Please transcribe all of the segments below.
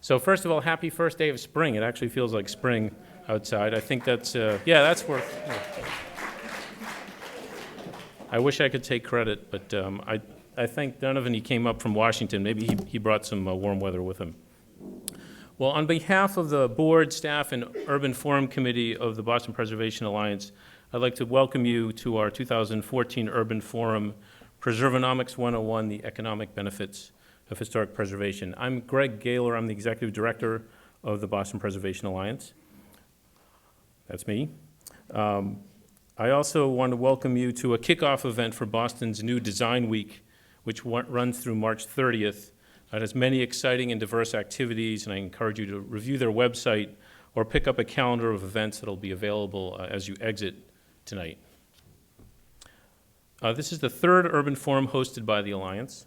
So first of all, happy first day of spring. It actually feels like spring outside. I think that's, yeah, that's worth. I wish I could take credit, but I think Donovan, he came up from Washington. Maybe he brought some warm weather with him. Well, on behalf of the board, staff, and Urban Forum Committee of the Boston Preservation Alliance, I'd like to welcome you to our 2014 Urban Forum, Preservonomics 101, the Economic Benefits of Historic Preservation. I'm Greg Gaylor. I'm the Executive Director of the Boston Preservation Alliance. That's me. I also want to welcome you to a kickoff event for Boston's new Design Week, which runs through March 30th. It has many exciting and diverse activities, and I encourage you to review their website or pick up a calendar of events that will be available as you exit tonight. This is the third Urban Forum hosted by the Alliance,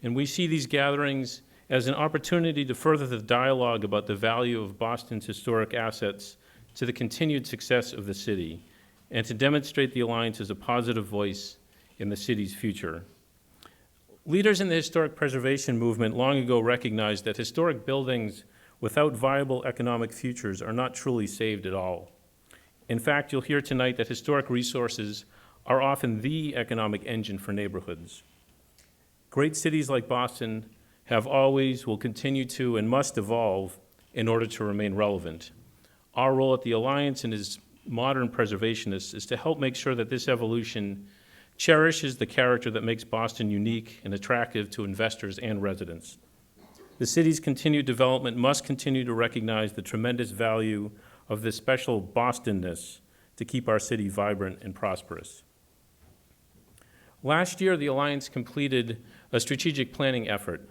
and we see these gatherings as an opportunity to further the dialogue about the value of Boston's historic assets to the continued success of the city, and to demonstrate the Alliance as a positive voice in the city's future. Leaders in the historic preservation movement long ago recognized that historic buildings without viable economic futures are not truly saved at all. In fact, you'll hear tonight that historic resources are often the economic engine for neighborhoods. Great cities like Boston have always, will continue to, and must evolve in order to remain relevant. Our role at the Alliance and as modern preservationists is to help make sure that this evolution cherishes the character that makes Boston unique and attractive to investors and residents. The city's continued development must continue to recognize the tremendous value of this special Bostonness to keep our city vibrant and prosperous. Last year, the Alliance completed a strategic planning effort,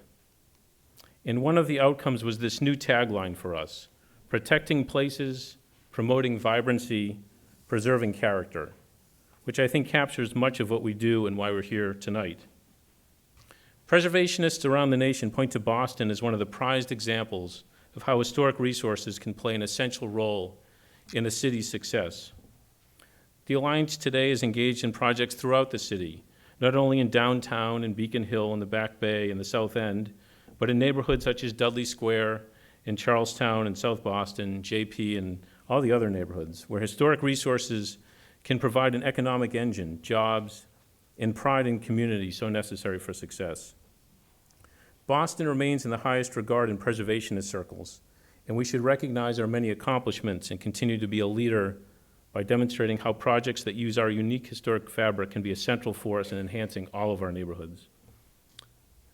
and one of the outcomes was this new tagline for us: protecting places, promoting vibrancy, preserving character, which I think captures much of what we do and why we're here tonight. Preservationists around the nation point to Boston as one of the prized examples of how historic resources can play an essential role in a city's success. The Alliance today is engaged in projects throughout the city, not only in downtown and Beacon Hill and the Back Bay and the South End, but in neighborhoods such as Dudley Square, in Charlestown and South Boston, JP, and all the other neighborhoods, where historic resources can provide an economic engine, jobs, and pride in community so necessary for success. Boston remains in the highest regard in preservationist circles, and we should recognize our many accomplishments and continue to be a leader by demonstrating how projects that use our unique historic fabric can be a central force in enhancing all of our neighborhoods.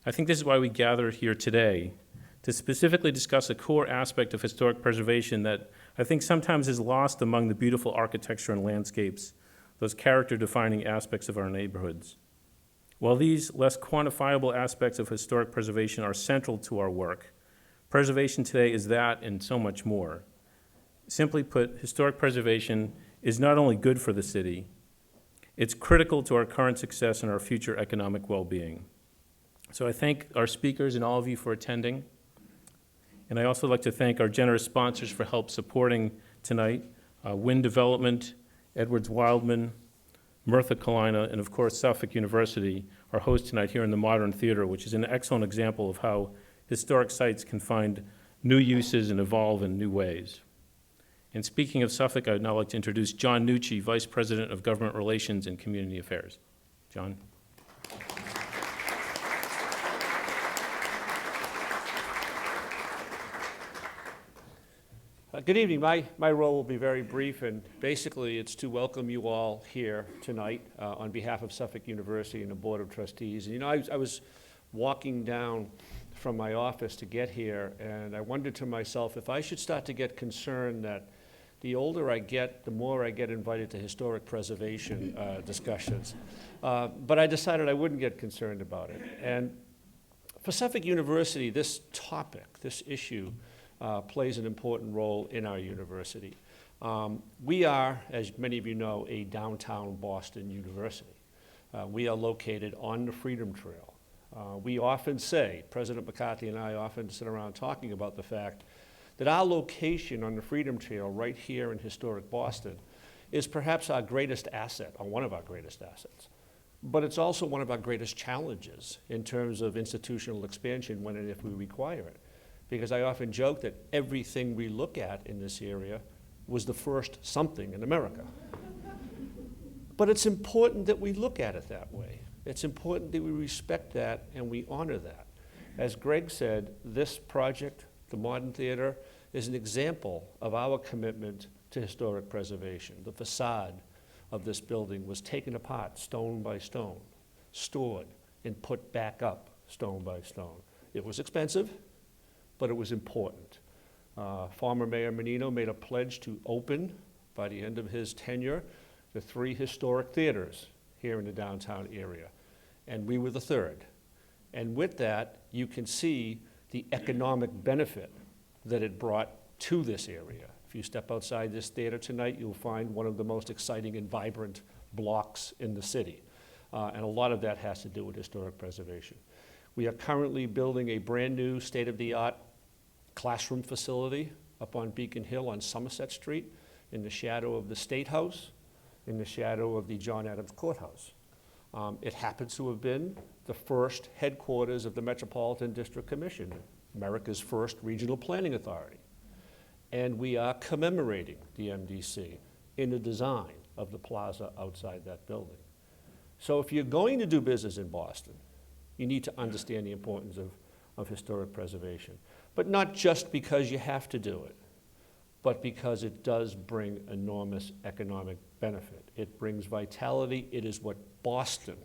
I think this is why we gather here today, to specifically discuss a core aspect of historic preservation that I think sometimes is lost among the beautiful architecture and landscapes, those character-defining aspects of our neighborhoods. While these less quantifiable aspects of historic preservation are central to our work, preservation today is that and so much more. Simply put, historic preservation is not only good for the city, it's critical to our current success and our future economic well-being. So I thank our speakers and all of you for attending. And I also like to thank our generous sponsors for help supporting tonight, Wind Development, Edwards Wildman, Mirtha Kalina, and of course Suffolk University, our host tonight here in the Modern Theater, which is an excellent example of how historic sites can find new uses and evolve in new ways. And speaking of Suffolk, I would now like to introduce John Nucci, Vice President of Government Relations and Community Affairs. John. Good evening. My role will be very brief, and basically it's to welcome you all here tonight on behalf of Suffolk University and the Board of Trustees. And, you know, I was walking down from my office to get here, and I wondered to myself if I should start to get concerned that the older I get, the more I get invited to historic preservation discussions. But I decided I wouldn't get concerned about it. And for Suffolk University, this topic, this issue, plays an important role in our university. We are, as many of you know, a downtown Boston university. We are located on the Freedom Trail. We often say, President McCarthy and I often sit around talking about the fact that our location on the Freedom Trail right here in historic Boston is perhaps our greatest asset, or one of our greatest assets. But it's also one of our greatest challenges in terms of institutional expansion when and if we require it. because I often joke that everything we look at in this area was the first something in America. But it's important that we look at it that way. It's important that we respect that and we honor that. As Greg said, this project, the Modern Theater, is an example of our commitment to historic preservation. The facade of this building was taken apart stone by stone, stored, and put back up stone by stone. It was expensive, but it was important. Former Mayor Menino made a pledge to open, by the end of his tenure, the 3 historic theaters here in the downtown area. And we were the 3rd. And with that, you can see the economic benefit that it brought to this area. If you step outside this theater tonight, you'll find one of the most exciting and vibrant blocks in the city. And a lot of that has to do with historic preservation. We are currently building a brand new state-of-the-art classroom facility up on Beacon Hill on Somerset Street in the shadow of the State House, in the shadow of the John Adams Courthouse. It happens to have been the first headquarters of the Metropolitan District Commission, America's first regional planning authority. And we are commemorating the MDC in the design of the plaza outside that building. So if you're going to do business in Boston, you need to understand the importance of historic preservation. But not just because you have to do it, but because it does bring enormous economic benefit. It brings vitality. It is what Boston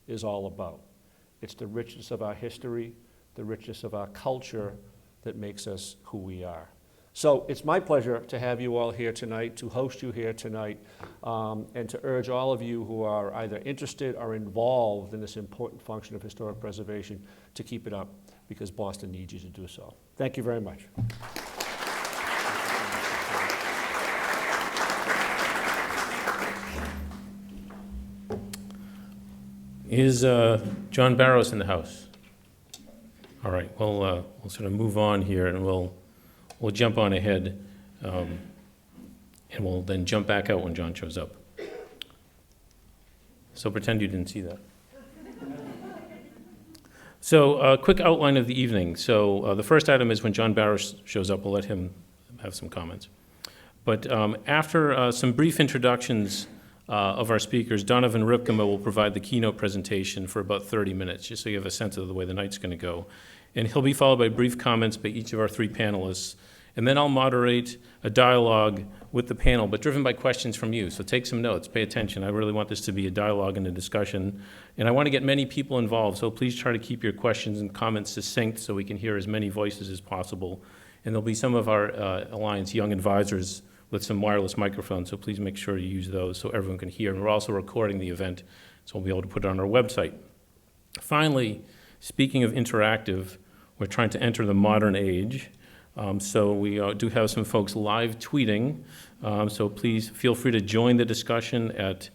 is all about. It's the richness of our history, the richness of our culture that makes us who we are. So it's my pleasure to have you all here tonight, to host you here tonight, and to urge all of you who are either interested or involved in this important function of historic preservation to keep it up, because Boston needs you to do so. Thank you very much. Is John Barros in the house? All right, we'll sort of move on here, and we'll jump on ahead, and we'll then jump back out when John shows up. So pretend you didn't see that. So a quick outline of the evening. So the first item is when John Barros shows up, we'll let him have some comments. But after some brief introductions of our speakers, Donovan Rypkema will provide the keynote presentation for about 30 minutes, just so you have a sense of the way the night's going to go. And he'll be followed by brief comments by each of our 3 panelists. And then I'll moderate a dialogue with the panel, but driven by questions from you. So take some notes, pay attention. I really want this to be a dialogue and a discussion. And I want to get many people involved, so please try to keep your questions and comments succinct so we can hear as many voices as possible. And there'll be some of our Alliance Young Advisors with some wireless microphones, so please make sure you use those so everyone can hear. And we're also recording the event, so we'll be able to put it on our website. Finally, speaking of interactive, we're trying to enter the modern age. So we do have some folks live tweeting, so please feel free to join the discussion at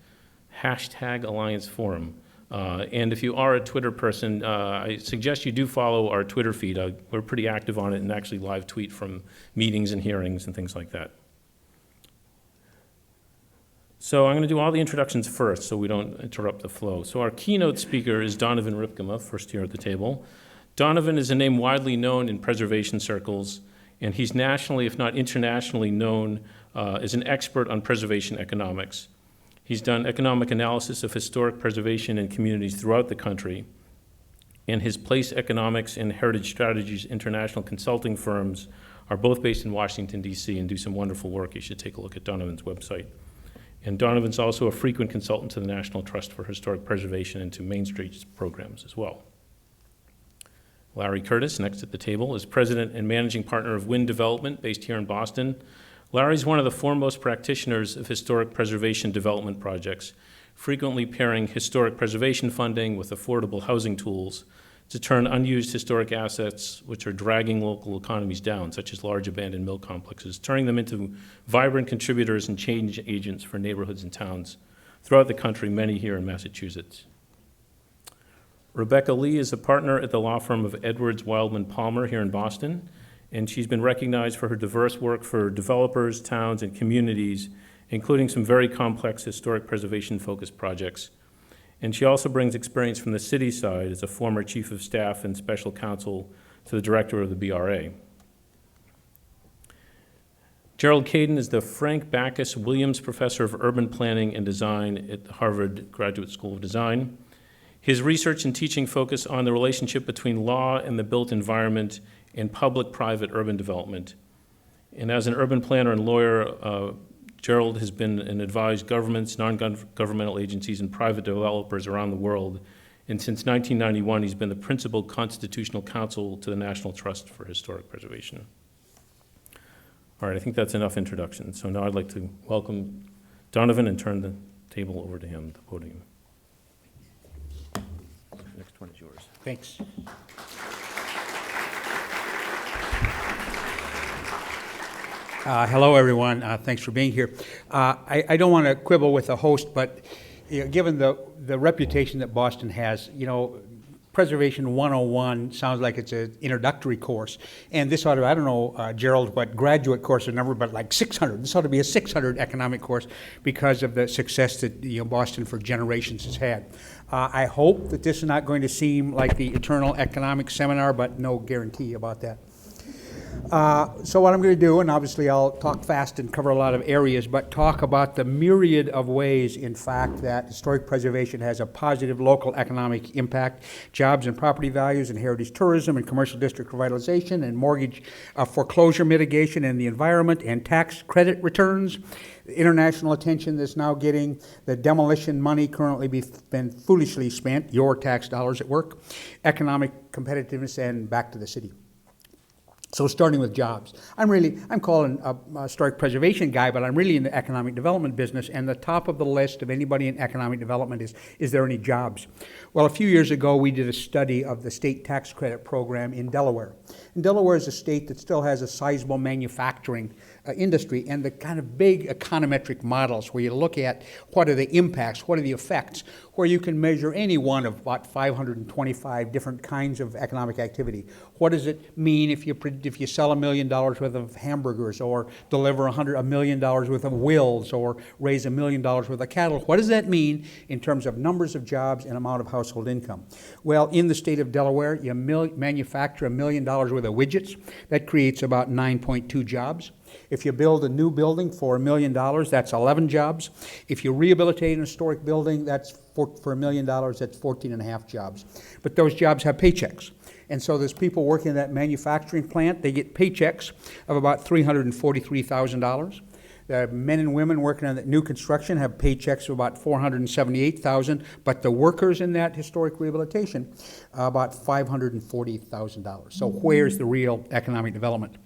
#AllianceForum. And if you are a Twitter person, I suggest you do follow our Twitter feed. We're pretty active on it and actually live tweet from meetings and hearings and things like that. So I'm going to do all the introductions first so we don't interrupt the flow. So our keynote speaker is Donovan Rypkema, first here at the table. Donovan is a name widely known in preservation circles, and he's nationally, if not internationally, known as an expert on preservation economics. He's done economic analysis of historic preservation in communities throughout the country, and his Place Economics and Heritage Strategies international consulting firms are both based in Washington, D.C., and do some wonderful work. You should take a look at Donovan's website. And Donovan's also a frequent consultant to the National Trust for Historic Preservation and to Main Street programs as well. Larry Curtis, next at the table, is president and managing partner of Wind Development, based here in Boston. Larry's one of the foremost practitioners of historic preservation development projects, frequently pairing historic preservation funding with affordable housing tools to turn unused historic assets, which are dragging local economies down, such as large abandoned mill complexes, turning them into vibrant contributors and change agents for neighborhoods and towns throughout the country, many here in Massachusetts. Rebecca Lee is a partner at the law firm of Edwards, Wildman Palmer here in Boston, and she's been recognized for her diverse work for developers, towns, and communities, including some very complex historic preservation-focused projects. And she also brings experience from the city side as a former chief of staff and special counsel to the director of the BRA. Gerald Cayden is the Frank Backus Williams Professor of Urban Planning and Design at the Harvard Graduate School of Design. His research and teaching focus on the relationship between law and the built environment and public-private urban development. And as an urban planner and lawyer, Jerold has been and advised governments, non-governmental agencies, and private developers around the world. And since 1991, he's been the principal constitutional counsel to the National Trust for Historic Preservation. All right, I think that's enough introduction. So now I'd like to welcome Donovan and turn the table over to him, the podium. Next one is yours. Thanks. Hello, everyone. Thanks for being here. I don't want to quibble with the host, but given the reputation that Boston has, Preservation 101 sounds like it's an introductory course. And this ought to, I don't know, Jerold, what graduate course or number, but like 600. This ought to be a 600 economic course because of the success that Boston for generations has had. I hope that this is not going to seem like the eternal economic seminar, but no guarantee about that. So what I'm going to do, and obviously I'll talk fast and cover a lot of areas, but talk about the myriad of ways, in fact, that historic preservation has a positive local economic impact, jobs and property values, and heritage tourism, and commercial district revitalization, and mortgage foreclosure mitigation, and the environment, and tax credit returns, international attention that's now getting, the demolition money currently been foolishly spent, your tax dollars at work, economic competitiveness, and back to the city. So starting with jobs. I'm calling a historic preservation guy, but I'm really in the economic development business, and the top of the list of anybody in economic development is there any jobs? Well, a few years ago, we did a study of the state tax credit program in Delaware. And Delaware is a state that still has a sizable manufacturing industry, and the kind of big econometric models where you look at what are the impacts, what are the effects, where you can measure any one of about 525 different kinds of economic activity. What does it mean if you sell $1 million worth of hamburgers, or deliver $1 million worth of wills, or raise $1 million worth of cattle? What does that mean in terms of numbers of jobs and amount of household income? Well, in the state of Delaware, you manufacture $1 million worth of widgets. That creates about 9.2 jobs. If you build a new building for $1 million, that's 11 jobs. If you rehabilitate an historic building, that's for $1 million, that's 14 and a half jobs. But those jobs have paychecks. And so there's people working in that manufacturing plant. They get paychecks of about $343,000. The men and women working on that new construction have paychecks of about $478,000, but the workers in that historic rehabilitation, about $540,000. So where's the real economic development?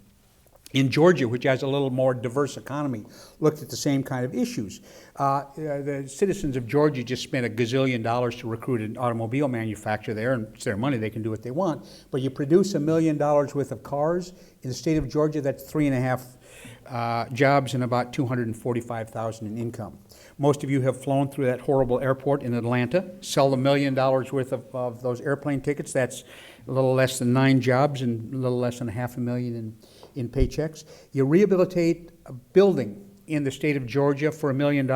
In Georgia, which has a little more diverse economy, looked at the same kind of issues. The citizens of Georgia just spent $1 gazillion to recruit an automobile manufacturer there, and it's their money, they can do what they want. But you produce $1 million worth of cars in the state of Georgia, that's 3.5 jobs and about $245,000 in income. Most of you have flown through that horrible airport in Atlanta. Sell the $1 million worth of those airplane tickets, that's a little less than 9 jobs and a little less than $500,000 in paychecks. You rehabilitate a building in the state of Georgia for $1 million,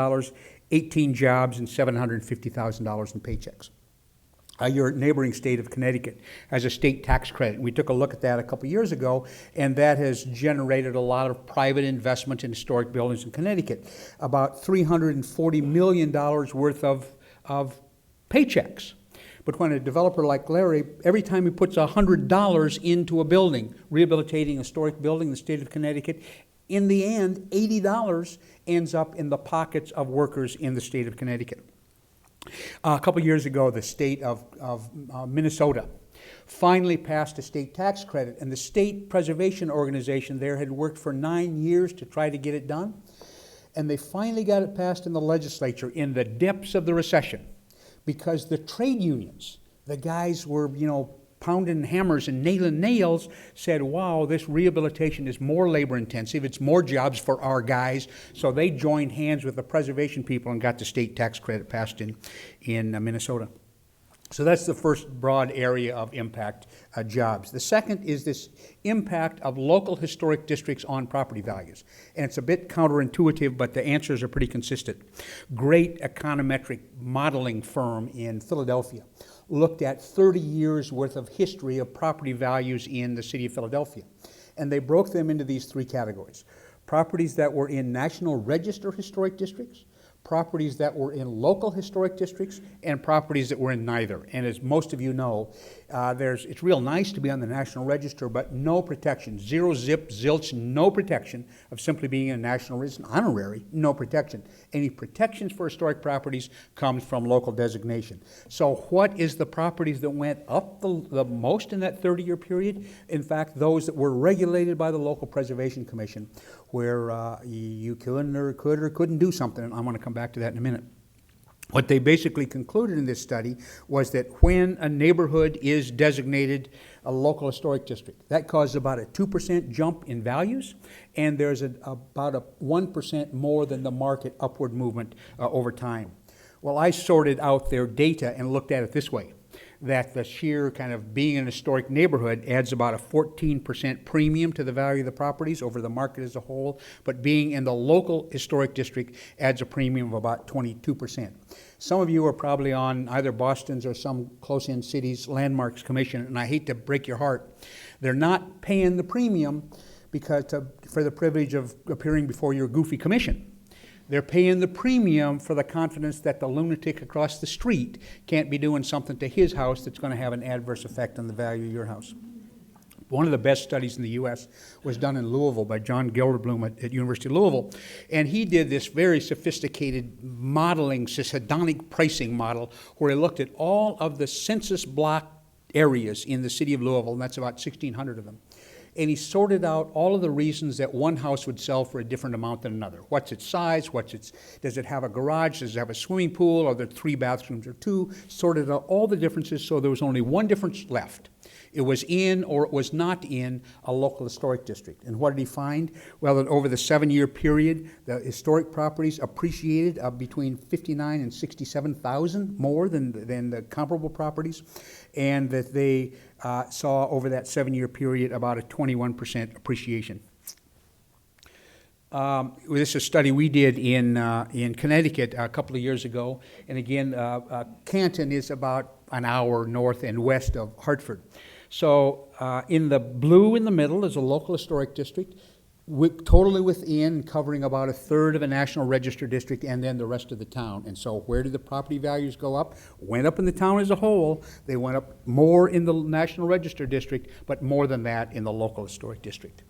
18 jobs and $750,000 in paychecks. Your neighboring state of Connecticut has a state tax credit. We took a look at that a couple years ago, and that has generated a lot of private investment in historic buildings in Connecticut. About $340 million worth of paychecks. But when a developer like Larry, every time he puts $100 into a building, rehabilitating a historic building in the state of Connecticut, in the end, $80 ends up in the pockets of workers in the state of Connecticut. A couple years ago, the state of Minnesota finally passed a state tax credit, and the state preservation organization there had worked for 9 years to try to get it done, and they finally got it passed in the legislature in the depths of the recession. Because the trade unions, the guys were, pounding hammers and nailing nails, said, wow, this rehabilitation is more labor intensive, it's more jobs for our guys. So they joined hands with the preservation people and got the state tax credit passed in Minnesota. So that's the first broad area of impact, jobs. The second is this impact of local historic districts on property values. And it's a bit counterintuitive, but the answers are pretty consistent. Great econometric modeling firm in Philadelphia looked at 30 years worth of history of property values in the city of Philadelphia. And they broke them into these three categories: properties that were in National Register historic districts, properties that were in local historic districts, and properties that were in neither. And as most of you know, it's real nice to be on the National Register, but no protection, zero zip, zilch, no protection of simply being in a National Register, honorary, no protection. Any protections for historic properties comes from local designation. So what is the properties that went up the most in that 30-year period? In fact, those that were regulated by the local Preservation Commission, where you could or couldn't do something, and I'm going to come back to that in a minute. What they basically concluded in this study was that when a neighborhood is designated a local historic district, that causes about a 2% jump in values, and there's about a 1% more than the market upward movement over time. Well, I sorted out their data and looked at it this way, that the sheer kind of being in a historic neighborhood adds about a 14% premium to the value of the properties over the market as a whole, but being in the local historic district adds a premium of about 22%. Some of you are probably on either Boston's or some close-in cities' landmarks commission, and I hate to break your heart. They're not paying the premium for the privilege of appearing before your goofy commission. They're paying the premium for the confidence that the lunatic across the street can't be doing something to his house that's going to have an adverse effect on the value of your house. One of the best studies in the U.S. was done in Louisville by John Gilderbloom at University of Louisville, and he did this very sophisticated modeling, hedonic pricing model, where he looked at all of the census block areas in the city of Louisville, and that's about 1,600 of them. And he sorted out all of the reasons that one house would sell for a different amount than another. What's its size? Does it have a garage? Does it have a swimming pool? Are there 3 bathrooms or 2? Sorted out all the differences, so there was only one difference left. It was in or it was not in a local historic district. And what did he find? Well, that over the 7-year period, the historic properties appreciated between 59 and 67,000 more than the comparable properties, and that they saw over that 7-year period about a 21% appreciation. This is a study we did in Connecticut a couple of years ago, and again, Canton is about an hour north and west of Hartford. So in the blue in the middle is a local historic district, totally within, covering about a third of a National Register district, and then the rest of the town. And so where did the property values go up? Went up in the town as a whole. They went up more in the National Register district, but more than that in the local historic district.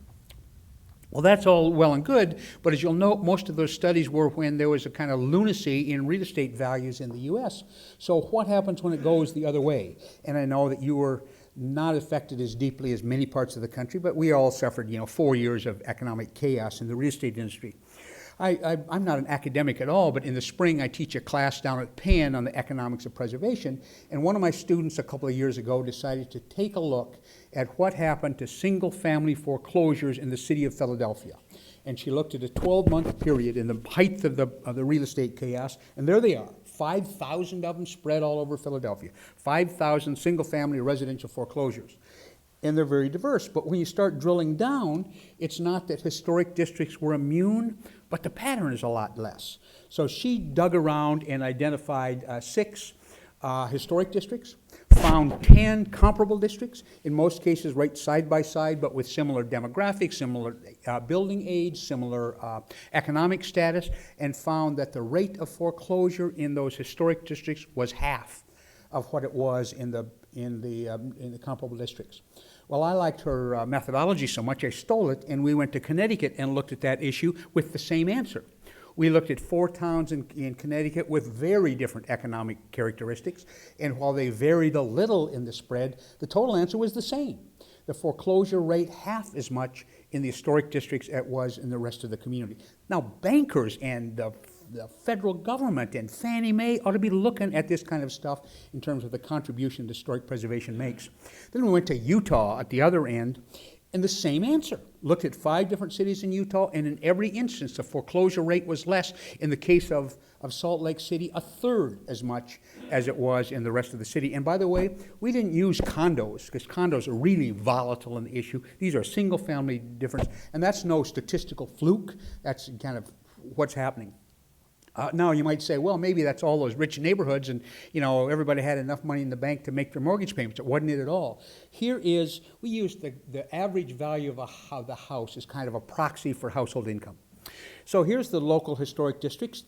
Well, that's all well and good, but as you'll note, most of those studies were when there was a kind of lunacy in real estate values in the U.S. So what happens when it goes the other way? And I know that you were not affected as deeply as many parts of the country, but we all suffered, 4 years of economic chaos in the real estate industry. I'm not an academic at all, but in the spring I teach a class down at Penn on the economics of preservation, and one of my students a couple of years ago decided to take a look at what happened to single-family foreclosures in the city of Philadelphia. And she looked at a 12-month period in the height of the real estate chaos, and there they are. 5,000 of them spread all over Philadelphia. 5,000 single-family residential foreclosures. And they're very diverse. But when you start drilling down, it's not that historic districts were immune, but the pattern is a lot less. So she dug around and identified 6 historic districts, found 10 comparable districts, in most cases right side by side, but with similar demographics, similar building age, similar economic status, and found that the rate of foreclosure in those historic districts was half of what it was in the comparable districts. Well, I liked her methodology so much, I stole it, and we went to Connecticut and looked at that issue with the same answer. We looked at 4 towns in Connecticut with very different economic characteristics, and while they varied a little in the spread, the total answer was the same. The foreclosure rate half as much in the historic districts as it was in the rest of the community. Now, bankers and the federal government and Fannie Mae ought to be looking at this kind of stuff in terms of the contribution historic preservation makes. Then we went to Utah at the other end, And the same answer. Looked at 5 different cities in Utah, and in every instance, the foreclosure rate was less. In the case of Salt Lake City, 1/3 as much as it was in the rest of the city. And by the way, we didn't use condos, because condos are really volatile in the issue. These are single-family difference, and that's no statistical fluke. That's kind of what's happening. Now you might say, well, maybe that's all those rich neighborhoods and, you know, everybody had enough money in the bank to make their mortgage payments. It wasn't it at all. Here is, we use the average value of the house as kind of a proxy for household income. So here's the local historic districts.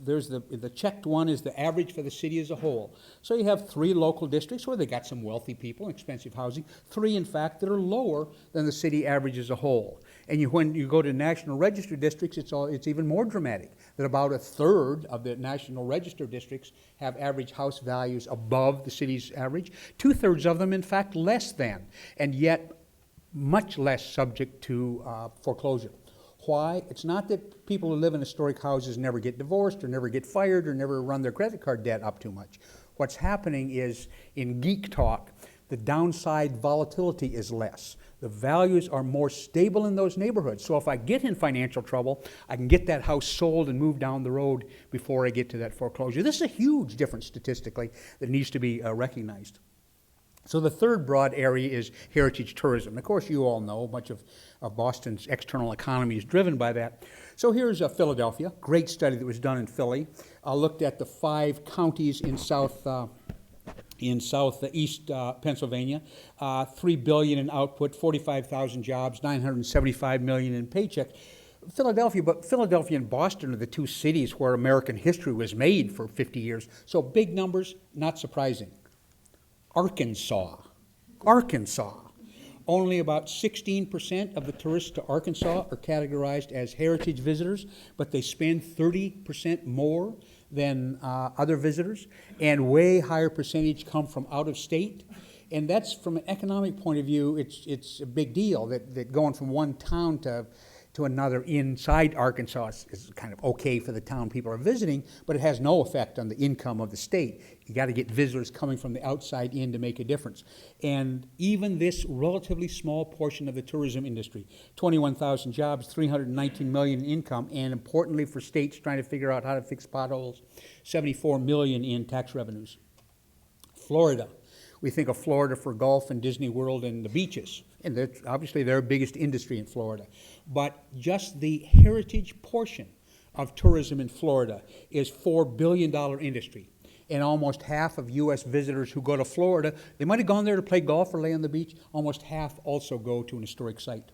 There's the checked one is the average for the city as a whole. So you have 3 local districts where they got some wealthy people, expensive housing. 3, in fact, that are lower than the city average as a whole. And when you go to National Register districts, it's even more dramatic. That about 1/3 of the National Register districts have average house values above the city's average. 2/3 of them, in fact, less than, and yet much less subject to foreclosure. Why? It's not that people who live in historic houses never get divorced or never get fired or never run their credit card debt up too much. What's happening is, in geek talk, the downside volatility is less. The values are more stable in those neighborhoods. So if I get in financial trouble, I can get that house sold and move down the road before I get to that foreclosure. This is a huge difference statistically that needs to be recognized. So the third broad area is heritage tourism. Of course, you all know much of Boston's external economy is driven by that. So here's Philadelphia, great study that was done in Philly. Looked at the 5 counties in southeast Pennsylvania, $3 billion in output, 45,000 jobs, $975 million in paycheck. Philadelphia and Boston are the 2 cities where American history was made for 50 years. So big numbers, not surprising. Arkansas. Only about 16% of the tourists to Arkansas are categorized as heritage visitors, but they spend 30% more than other visitors, and way higher percentage come from out of state. And that's, from an economic point of view, it's a big deal that going from one town to another inside Arkansas is kind of okay for the town people are visiting, but it has no effect on the income of the state. You got to get visitors coming from the outside in to make a difference. And even this relatively small portion of the tourism industry, 21,000 jobs, $319 million in income, and importantly for states trying to figure out how to fix potholes, $74 million in tax revenues. Florida. We think of Florida for golf and Disney World and the beaches. And that's obviously their biggest industry in Florida. But just the heritage portion of tourism in Florida is $4 billion industry. And almost half of U.S. visitors who go to Florida, they might have gone there to play golf or lay on the beach, almost half also go to an historic site.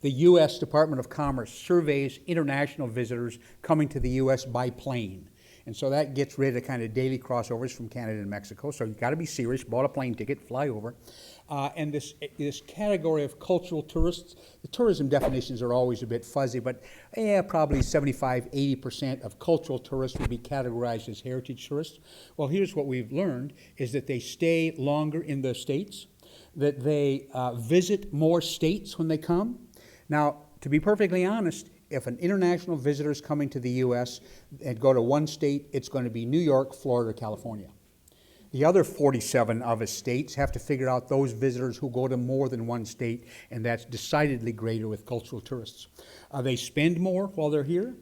The U.S. Department of Commerce surveys international visitors coming to the U.S. by plane. And so that gets rid of kind of daily crossovers from Canada and Mexico. So you've got to be serious, bought a plane ticket, fly over. And this category of cultural tourists, the tourism definitions are always a bit fuzzy, but probably 75–80% of cultural tourists would be categorized as heritage tourists. Well, here's what we've learned, is that they stay longer in the states, that they visit more states when they come. Now, to be perfectly honest, if an international visitor is coming to the U.S. and go to one state, it's going to be New York, Florida, California. The other 47 of us states have to figure out those visitors who go to more than one state, and that's decidedly greater with cultural tourists. They spend more while they're here.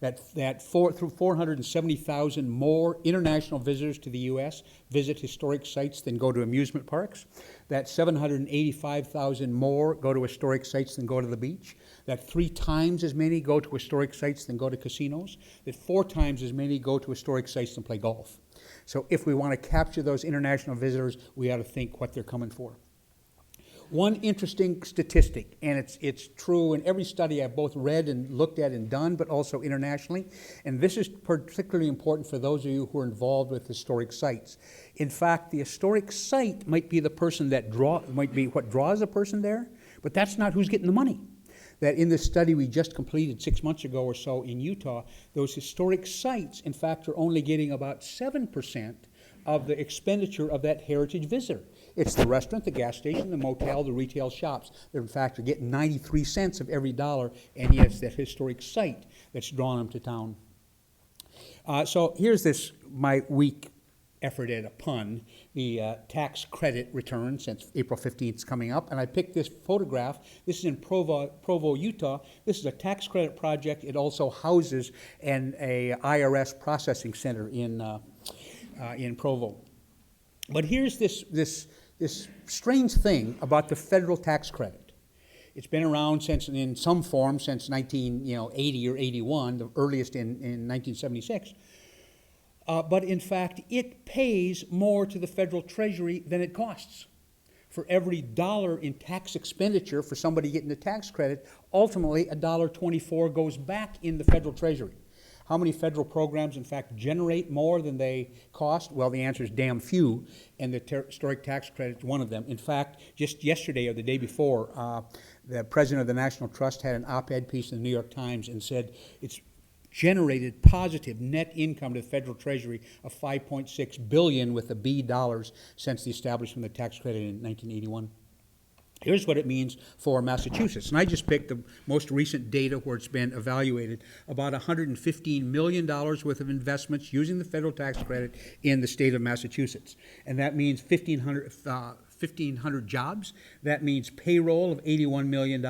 Through 470,000 more international visitors to the U.S. visit historic sites than go to amusement parks. That 785,000 more go to historic sites than go to the beach. That 3 times as many go to historic sites than go to casinos. That 4 times as many go to historic sites than play golf. So if we want to capture those international visitors, we ought to think what they're coming for. One interesting statistic, and it's true in every study I've both read and looked at and done, but also internationally, and this is particularly important for those of you who are involved with historic sites. In fact, the historic site might be the person that might be what draws a person there, but that's not who's getting the money. That in this study we just completed 6 months ago or so in Utah, those historic sites, in fact, are only getting about 7% of the expenditure of that heritage visitor. It's the restaurant, the gas station, the motel, the retail shops. They're in fact are getting 93 cents of every dollar, and yet it's that historic site that's drawn them to town. So here's my week effort at a pun, the tax credit return, since April 15th is coming up. And I picked this photograph. This is in Provo, Utah. This is a tax credit project. It also houses a IRS processing center in Provo. But here's this strange thing about the federal tax credit. It's been around in some form since 1980 or 81, the earliest in 1976. But in fact, it pays more to the federal treasury than it costs. For every dollar in tax expenditure for somebody getting the tax credit, ultimately $1.24 goes back in the federal treasury. How many federal programs, in fact, generate more than they cost? Well, the answer is damn few, and the historic tax credit is one of them. In fact, just yesterday or the day before, the president of the National Trust had an op-ed piece in the New York Times and said it's generated positive net income to the federal treasury of $5.6 billion with a B dollars since the establishment of the tax credit in 1981. Here's what it means for Massachusetts. And I just picked the most recent data where it's been evaluated. About $115 million worth of investments using the federal tax credit in the state of Massachusetts. And that means 1,500 jobs. That means payroll of $81 million.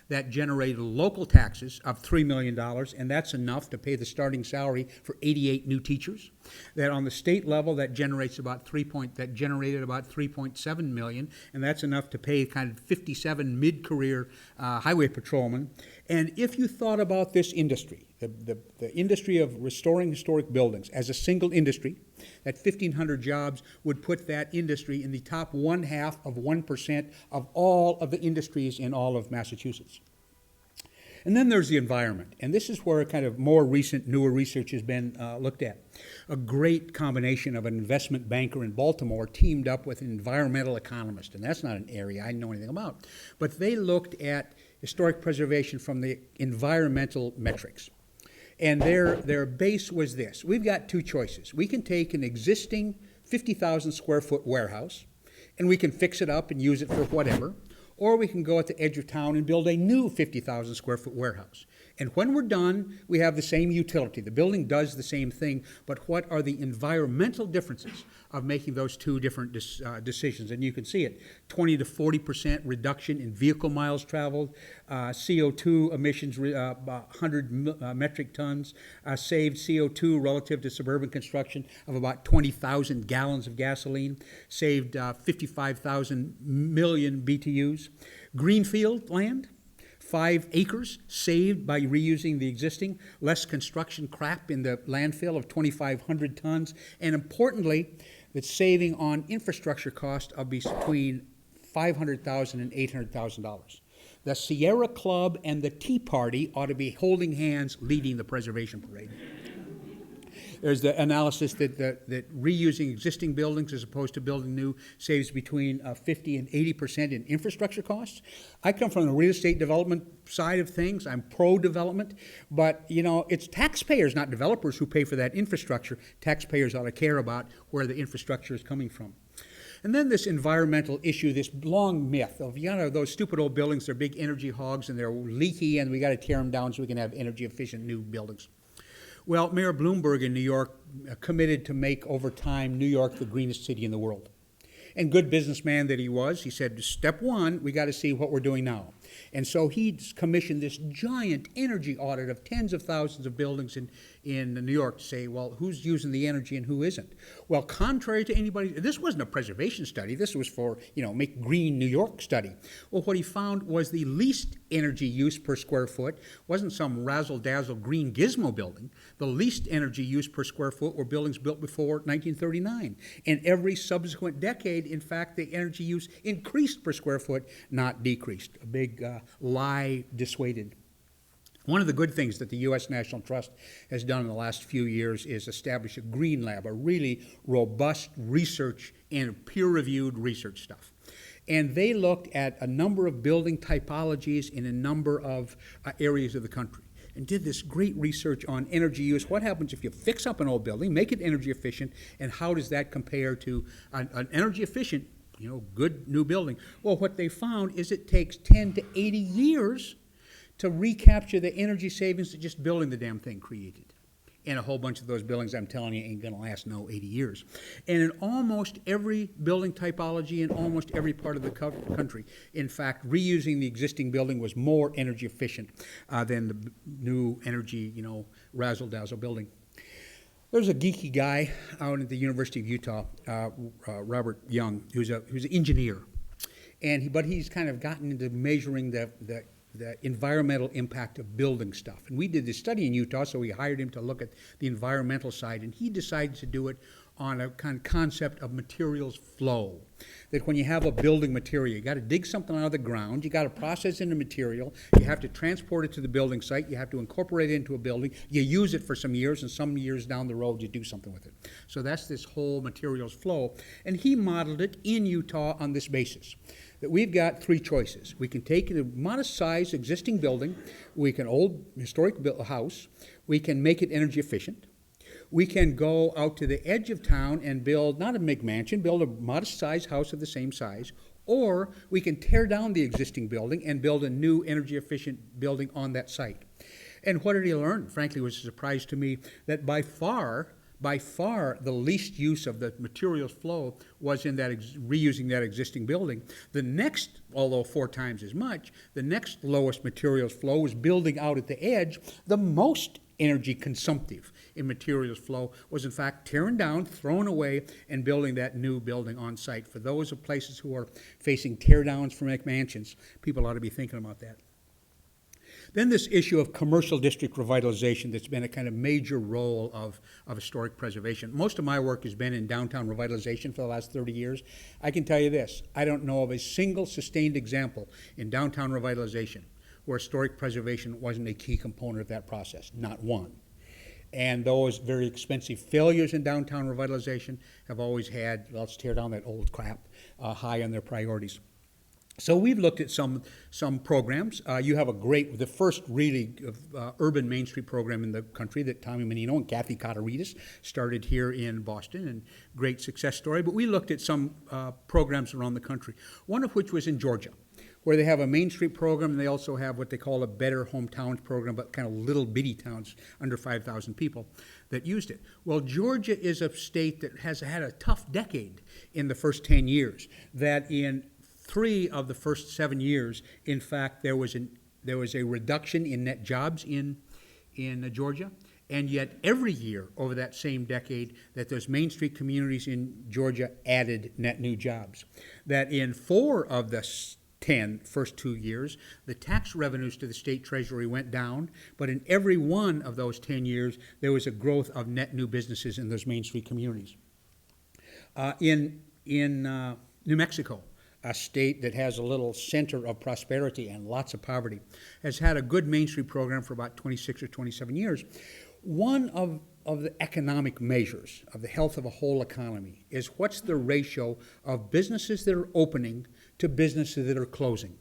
That generated local taxes of $3 million, and that's enough to pay the starting salary for 88 new teachers. That on the state level, that generated about 3.7 million, and that's enough to pay kind of 57 mid-career highway patrolmen. And if you thought about this industry, the industry of restoring historic buildings as a single industry, that 1,500 jobs would put that industry in the top 0.5% of all of the industries in all of Massachusetts. And then there's the environment, and this is where kind of more recent, newer research has been looked at. A great combination of an investment banker in Baltimore teamed up with an environmental economist, and that's not an area I know anything about. But they looked at historic preservation from the environmental metrics. And their base was this. We've got two choices. We can take an existing 50,000 square foot warehouse, and we can fix it up and use it for whatever, or we can go at the edge of town and build a new 50,000 square foot warehouse. And when we're done, we have the same utility. The building does the same thing, but what are the environmental differences of making those two different decisions? And you can see it, 20 to 40% reduction in vehicle miles traveled, CO2 emissions, 100 metric tons, saved CO2 relative to suburban construction of about 20,000 gallons of gasoline, saved 55,000 million BTUs. Greenfield land, 5 acres saved by reusing the existing, less construction crap in the landfill of 2,500 tons, and importantly, the saving on infrastructure cost of between $500,000 and $800,000. The Sierra Club and the Tea Party ought to be holding hands leading the preservation parade. There's the analysis that reusing existing buildings as opposed to building new saves between 50 and 80% in infrastructure costs. I come from the real estate development side of things. I'm pro-development, but it's taxpayers, not developers, who pay for that infrastructure. Taxpayers ought to care about where the infrastructure is coming from. And then this environmental issue, this long myth of, those stupid old buildings, they're big energy hogs and they're leaky and we got to tear them down so we can have energy efficient new buildings. Well, Mayor Bloomberg in New York committed to make over time New York the greenest city in the world. And good businessman that he was, he said, step one, we got to see what we're doing now. And so he commissioned this giant energy audit of tens of thousands of buildings in New York to say, well, who's using the energy and who isn't? Well, contrary to anybody, this wasn't a preservation study. This was for, make green New York study. Well, what he found was the least energy use per square foot wasn't some razzle-dazzle green gizmo building. The least energy use per square foot were buildings built before 1939. And every subsequent decade, in fact, the energy use increased per square foot, not decreased. A big lie dissuaded. One of the good things that the U.S. National Trust has done in the last few years is establish a green lab, a really robust research and peer-reviewed research stuff. And they looked at a number of building typologies in a number of areas of the country and did this great research on energy use. What happens if you fix up an old building, make it energy efficient, and how does that compare to an energy efficient, good new building? Well, what they found is it takes 10 to 80 years to recapture the energy savings that just building the damn thing created. and a whole bunch of those buildings, I'm telling you, ain't gonna last no 80 years. And in almost every building typology in almost every part of the country, in fact, reusing the existing building was more energy efficient than the new energy, razzle-dazzle building. There's a geeky guy out at the University of Utah, Robert Young, who's an engineer, but he's kind of gotten into measuring the environmental impact of building stuff. And we did this study in Utah, so we hired him to look at the environmental side, and he decided to do it on a kind of concept of materials flow. That when you have a building material, you got to dig something out of the ground, you got to process into material, you have to transport it to the building site, you have to incorporate it into a building, you use it for some years, and some years down the road you do something with it. So that's this whole materials flow. And he modeled it in Utah on this basis. That we've got three choices. We can take a modest-sized existing building, we can old historic house, we can make it energy efficient, we can go out to the edge of town and build, not a McMansion, build a modest-sized house of the same size, or we can tear down the existing building and build a new energy-efficient building on that site. And what did he learn? Frankly, it was a surprise to me that by far, the least use of the materials flow was in that reusing that existing building. The next, although 4 times as much, the next lowest materials flow was building out at the edge. The most energy consumptive in materials flow was in fact tearing down, throwing away, and building that new building on site. For those of places who are facing tear downs from McMansions, people ought to be thinking about that. Then this issue of commercial district revitalization that's been a kind of major role of historic preservation. Most of my work has been in downtown revitalization for the last 30 years. I can tell you this, I don't know of a single sustained example in downtown revitalization where historic preservation wasn't a key component of that process, not one. And those very expensive failures in downtown revitalization have always had, let's tear down that old crap, high on their priorities. So we've looked at some programs. You have the first really urban Main Street program in the country that Tommy Menino and Kathy Kotaridis started here in Boston, and great success story. But we looked at some programs around the country, one of which was in Georgia, where they have a Main Street program, and they also have what they call a Better Hometowns program, but kind of little bitty towns, under 5,000 people, that used it. Well, Georgia is a state that has had a tough decade in the first 10 years, that in 3 of the first 7 years, in fact, there was a reduction in net jobs in Georgia, and yet every year over that same decade that those Main Street communities in Georgia added net new jobs. That in 4 of the first 2 years, the tax revenues to the state treasury went down, but in every one of those 10 years, there was a growth of net new businesses in those Main Street communities. In New Mexico, a state that has a little center of prosperity and lots of poverty, has had a good Main Street program for about 26 or 27 years. One of the economic measures of the health of a whole economy is what's the ratio of businesses that are opening to businesses that are closing.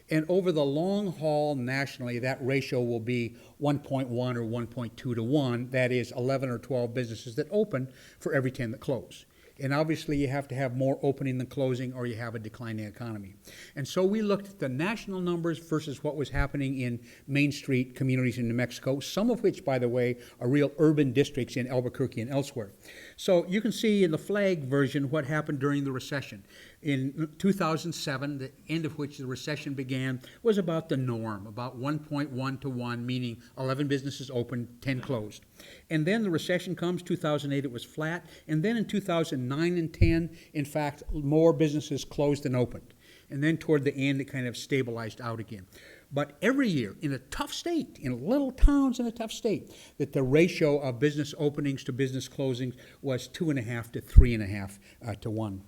And over the long haul nationally, that ratio will be 1.1 or 1.2 to 1. That is 11 or 12 businesses that open for every 10 that close. And obviously you have to have more opening than closing, or you have a declining economy. And so we looked at the national numbers versus what was happening in Main Street communities in New Mexico, some of which, by the way, are real urban districts in Albuquerque and elsewhere. So you can see in the flag version what happened during the recession. In 2007, the end of which the recession began, was about the norm, about 1.1 to 1, meaning 11 businesses opened, 10 closed. And then the recession comes, 2008 it was flat, and then in 2009 and 10, in fact, more businesses closed than opened. And then toward the end, it kind of stabilized out again. But every year, in a tough state, in little towns in a tough state, that the ratio of business openings to business closings was 2.5 to 3.5 to 1.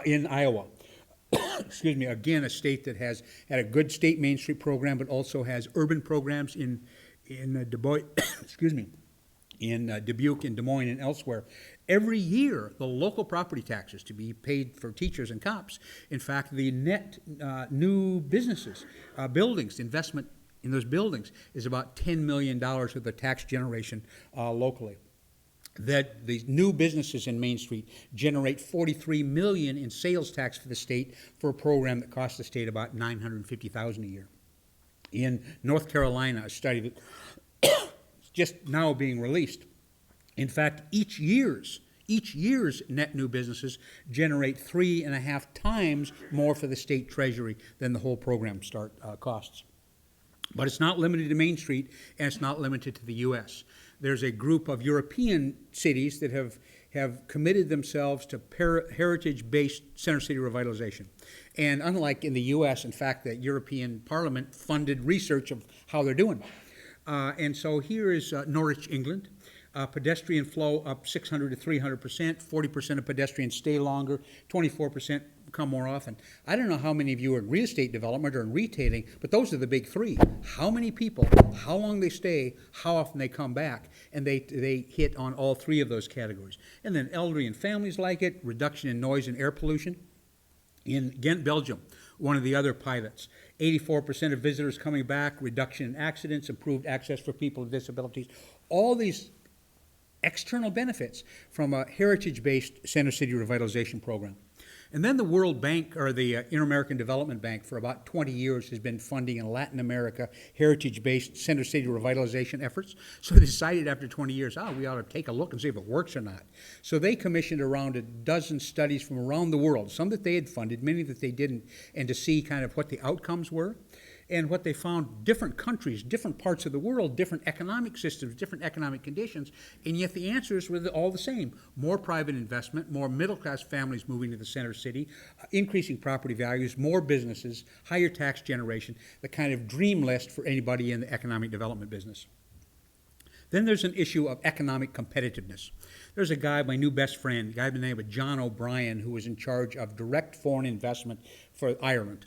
In Iowa, excuse me, again, a state that has had a good state Main Street program, but also has urban programs in excuse me, in Dubuque and Des Moines and elsewhere. Every year, the local property taxes to be paid for teachers and cops, in fact, the net new businesses, buildings, investment in those buildings is about $10 million of the tax generation locally. That the new businesses in Main Street generate $43 million in sales tax for the state for a program that costs the state about $950,000 a year. In North Carolina, a study that just now being released. In fact, each year's net new businesses generate 3.5 times more for the state treasury than the whole program costs. But it's not limited to Main Street, and it's not limited to the U.S. There's a group of European cities that have committed themselves to heritage-based center city revitalization. And unlike in the U.S., in fact, the European Parliament funded research of how they're doing. And so here is Norwich, England. Pedestrian flow up 600 to 300%, 40% of pedestrians stay longer, 24% come more often. I don't know how many of you are in real estate development or in retailing, but those are the big three. How many people, how long they stay, how often they come back, and they hit on all three of those categories. And then elderly and families like it, reduction in noise and air pollution. In Ghent, Belgium, one of the other pilots, 84% of visitors coming back, reduction in accidents, improved access for people with disabilities. All these external benefits from a heritage-based center city revitalization program. And then the World Bank, or the Inter-American Development Bank, for about 20 years has been funding in Latin America heritage-based center city revitalization efforts. So they decided after 20 years, we ought to take a look and see if it works or not. So they commissioned around a dozen studies from around the world, some that they had funded, many that they didn't, and to see kind of what the outcomes were. And what they found, different countries, different parts of the world, different economic systems, different economic conditions, and yet the answers were all the same. More private investment, more middle-class families moving to the center city, increasing property values, more businesses, higher tax generation, the kind of dream list for anybody in the economic development business. Then there's an issue of economic competitiveness. There's a guy, my new best friend, a guy by the name of John O'Brien, who was in charge of direct foreign investment for Ireland.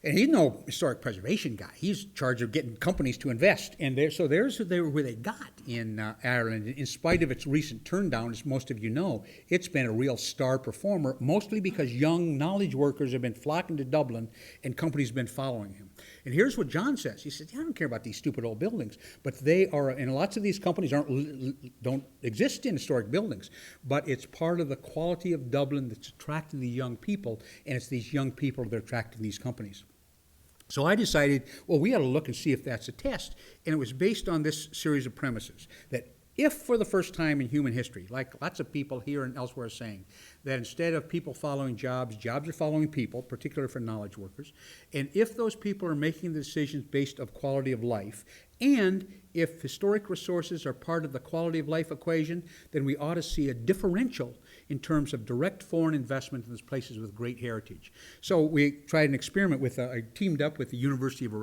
And he's no historic preservation guy. He's in charge of getting companies to invest. And there's where they got in Ireland. In spite of its recent turndown, as most of you know, it's been a real star performer, mostly because young knowledge workers have been flocking to Dublin and companies have been following him. And here's what John says. He says, I don't care about these stupid old buildings, but they are, and lots of these companies don't exist in historic buildings, but it's part of the quality of Dublin that's attracting the young people, and it's these young people that are attracting these companies. So I decided, well, we ought to look and see if that's a test. And it was based on this series of premises, that if for the first time in human history, like lots of people here and elsewhere are saying, that instead of people following jobs, jobs are following people, particularly for knowledge workers, and if those people are making the decisions based on quality of life, and if historic resources are part of the quality of life equation, then we ought to see a differential in terms of direct foreign investment in those places with great heritage. So we tried an experiment with, I teamed up with the University of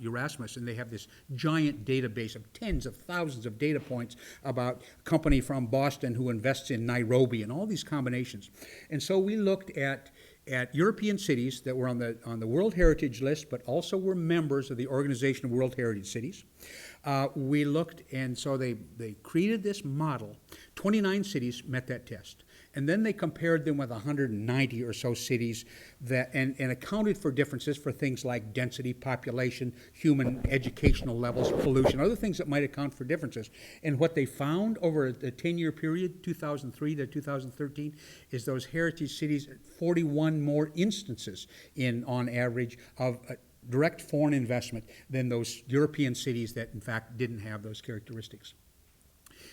Erasmus, and they have this giant database of tens of thousands of data points about a company from Boston who invests in Nairobi and all these combinations. And so we looked at European cities that were on the World Heritage List, but also were members of the Organization of World Heritage Cities. We looked, and so they created this model. 29 cities met that test. And then they compared them with 190 or so cities that, and accounted for differences for things like density, population, human educational levels, pollution, other things that might account for differences. And what they found over a 10-year period, 2003 to 2013, is those heritage cities, 41 more instances on average of direct foreign investment than those European cities that in fact didn't have those characteristics.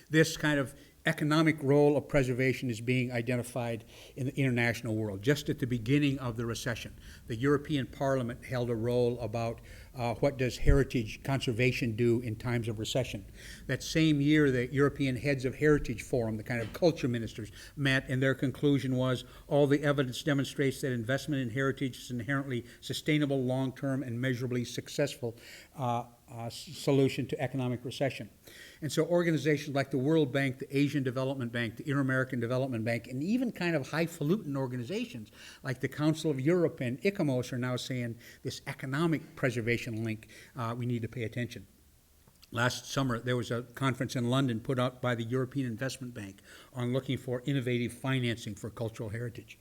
This kind of economic role of preservation is being identified in the international world. Just at the beginning of the recession, the European Parliament held a role about what does heritage conservation do in times of recession. That same year, the European Heads of Heritage Forum, the kind of culture ministers, met, and their conclusion was all the evidence demonstrates that investment in heritage is an inherently sustainable, long-term, and measurably successful solution to economic recession. And so organizations like the World Bank, the Asian Development Bank, the Inter-American Development Bank, and even kind of highfalutin organizations like the Council of Europe and ICOMOS are now saying this economic preservation link, we need to pay attention. Last summer, there was a conference in London put out by the European Investment Bank on looking for innovative financing for cultural heritage.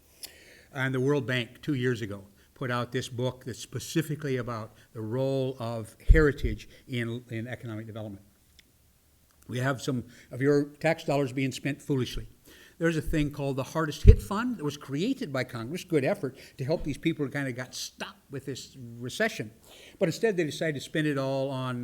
And the World Bank, 2 years ago, put out this book that's specifically about the role of heritage in economic development. We have some of your tax dollars being spent foolishly. There's a thing called the Hardest Hit Fund that was created by Congress, good effort, to help these people who kind of got stuck with this recession. But instead they decided to spend it all on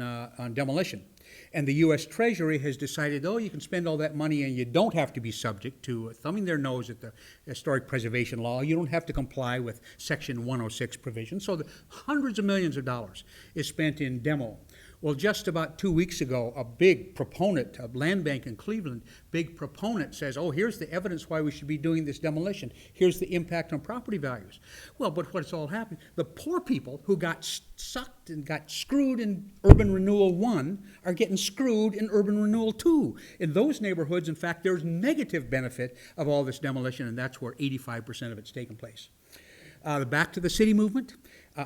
demolition. And the U.S. Treasury has decided, oh, you can spend all that money and you don't have to be subject to thumbing their nose at the historic preservation law. You don't have to comply with Section 106 provisions. So hundreds of millions of dollars is spent in demo. Well, just about 2 weeks ago, a big proponent of Land Bank in Cleveland, big proponent says, oh, here's the evidence why we should be doing this demolition. Here's the impact on property values. Well, but what's all happening? The poor people who got sucked and got screwed in Urban Renewal 1 are getting screwed in Urban Renewal 2. In those neighborhoods, in fact, there's negative benefit of all this demolition, and that's where 85% of it's taken place. The Back to the City movement.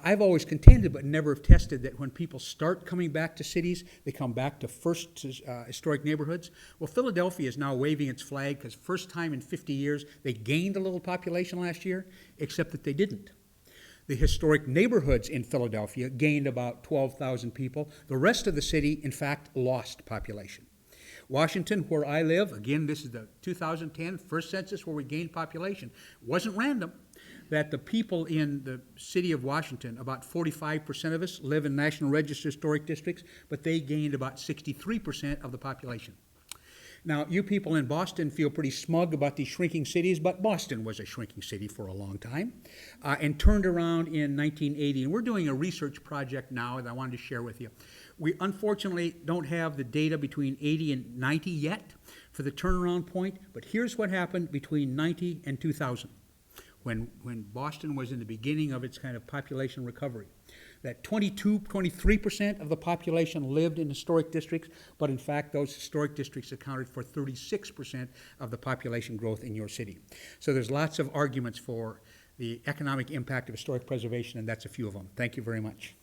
I've always contended but never have tested that when people start coming back to cities, they come back to first historic neighborhoods. Well, Philadelphia is now waving its flag because first time in 50 years, they gained a little population last year, except that they didn't. The historic neighborhoods in Philadelphia gained about 12,000 people. The rest of the city, in fact, lost population. Washington, where I live, again, this is the 2010 first census where we gained population. It wasn't random. That the people in the city of Washington, about 45% of us live in National Register historic districts, but they gained about 63% of the population. Now, you people in Boston feel pretty smug about these shrinking cities, but Boston was a shrinking city for a long time and turned around in 1980. And we're doing a research project now that I wanted to share with you. We unfortunately don't have the data between 80 and 90 yet for the turnaround point, but here's what happened between 90 and 2000. When Boston was in the beginning of its kind of population recovery, that 23% of the population lived in historic districts, but in fact those historic districts accounted for 36% of the population growth in your city. So there's lots of arguments for the economic impact of historic preservation, and that's a few of them. Thank you very much.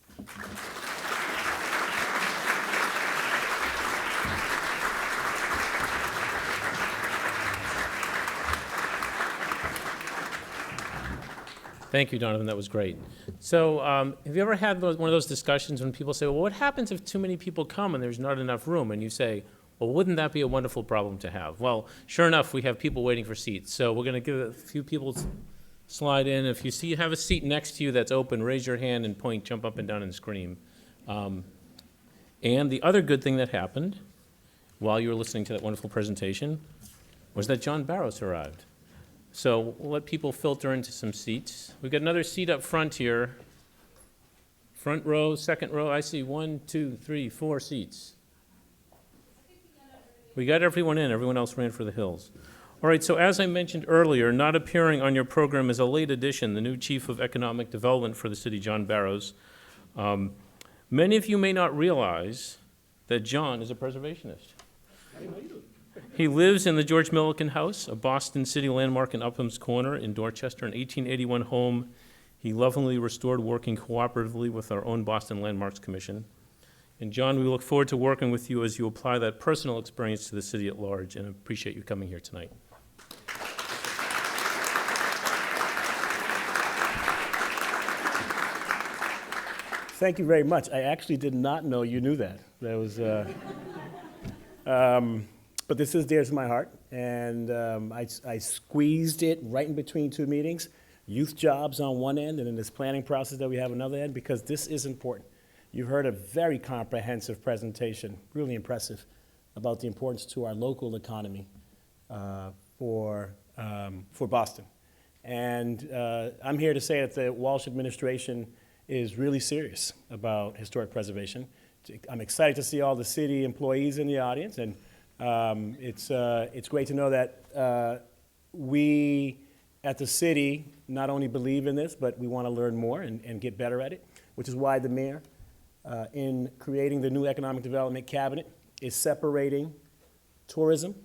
Thank you, Donovan. That was great. So have you ever had one of those discussions when people say, well, what happens if too many people come and there's not enough room? And you say, well, wouldn't that be a wonderful problem to have? Well, sure enough, we have people waiting for seats. So we're going to give a few people slide in. If you have a seat next to you that's open, raise your hand and point, jump up and down and scream. And the other good thing that happened while you were listening to that wonderful presentation was that John Barros arrived. So we'll let people filter into some seats. We've got another seat up front here. Front row, second row. I see 1, 2, 3, 4 seats. We got everyone in. Everyone else ran for the hills. All right, so as I mentioned earlier, not appearing on your program is a late addition, the new Chief of Economic Development for the city, John Barros. Many of you may not realize that John is a preservationist. He lives in the George Milliken House, a Boston City landmark in Upham's Corner in Dorchester, an 1881 home he lovingly restored, working cooperatively with our own Boston Landmarks Commission. And John, we look forward to working with you as you apply that personal experience to the city at large, and appreciate you coming here tonight. Thank you very much. I actually did not know you knew that. That was, but this is dear to my heart, and I squeezed it right in between two meetings, youth jobs on one end, and in this planning process that we have another end, because this is important. You heard a very comprehensive presentation, really impressive, about the importance to our local economy for Boston. And I'm here to say that the Walsh administration is really serious about historic preservation. I'm excited to see all the city employees in the audience, and it's great to know that we at the city not only believe in this, but we want to learn more and get better at it, which is why the mayor, in creating the new Economic Development Cabinet, is separating tourism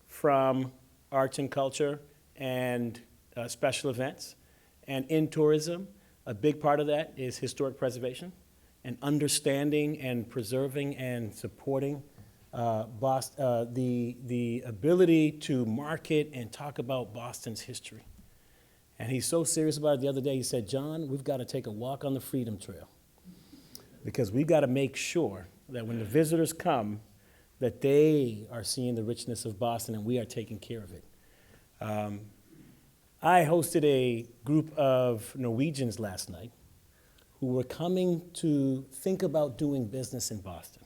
from arts and culture and special events. And in tourism, a big part of that is historic preservation and understanding and preserving and supporting the ability to market and talk about Boston's history. And he's so serious about it. The other day he said, John, we've got to take a walk on the Freedom Trail, because we've got to make sure that when the visitors come, that they are seeing the richness of Boston and we are taking care of it. I hosted a group of Norwegians last night who were coming to think about doing business in Boston.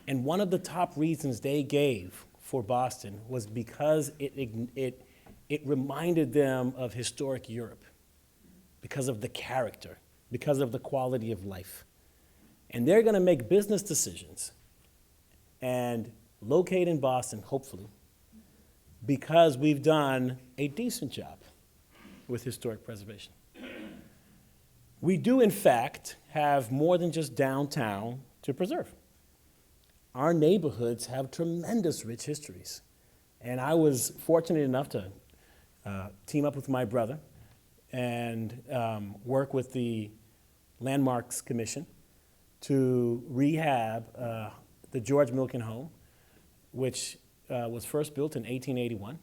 And one of the top reasons they gave for Boston was because it reminded them of historic Europe, because of the character, because of the quality of life. And they're going to make business decisions and locate in Boston, hopefully, because we've done a decent job with historic preservation. We do, in fact, have more than just downtown to preserve. Our neighborhoods have tremendous rich histories. And I was fortunate enough to team up with my brother and work with the Landmarks Commission to rehab the George Milken Home, which was first built in 1881.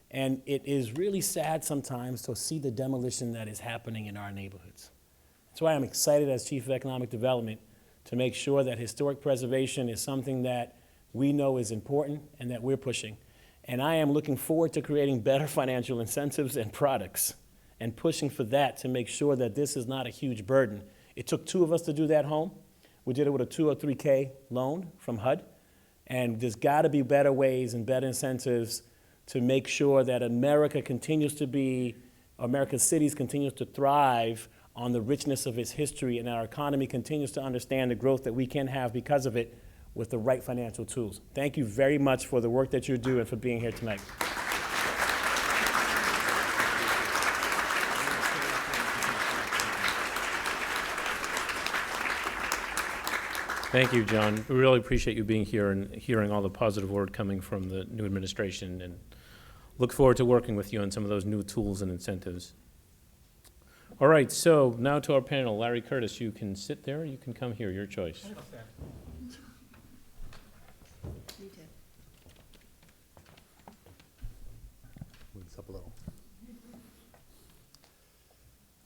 And it is really sad sometimes to see the demolition that is happening in our neighborhoods. That's why I'm excited as Chief of Economic Development to make sure that historic preservation is something that we know is important and that we're pushing. And I am looking forward to creating better financial incentives and products and pushing for that to make sure that this is not a huge burden. It took two of us to do that home. We did it with a 203K loan from HUD. And there's got to be better ways and better incentives to make sure that America's cities continues to thrive on the richness of its history, and our economy continues to understand the growth that we can have because of it with the right financial tools. Thank you very much for the work that you do and for being here tonight. Thank you, John. We really appreciate you being here and hearing all the positive word coming from the new administration, and look forward to working with you on some of those new tools and incentives. All right, so now to our panel. Larry Curtis, you can sit there, you can come here, your choice. Me too. Move this up a little.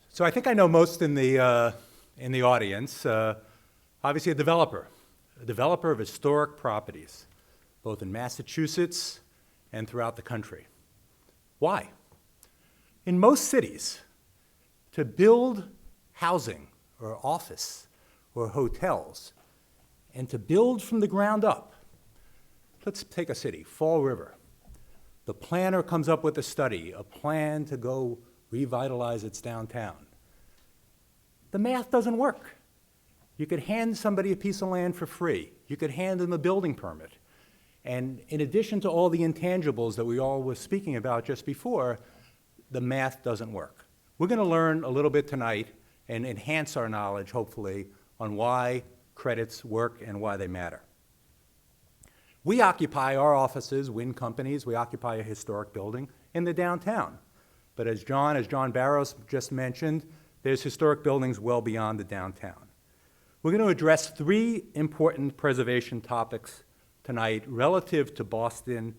So I think I know most in the audience. Obviously a developer of historic properties, both in Massachusetts and throughout the country. Why? In most cities, to build housing or office or hotels and to build from the ground up, let's take a city, Fall River. The planner comes up with a study, a plan to go revitalize its downtown. The math doesn't work. You could hand somebody a piece of land for free. You could hand them a building permit. And in addition to all the intangibles that we all were speaking about just before, the math doesn't work. We're going to learn a little bit tonight and enhance our knowledge, hopefully, on why credits work and why they matter. We occupy our offices, Wynn Companies, we occupy a historic building in the downtown. But as John Barros just mentioned, there's historic buildings well beyond the downtown. We're going to address three important preservation topics tonight relative to Boston,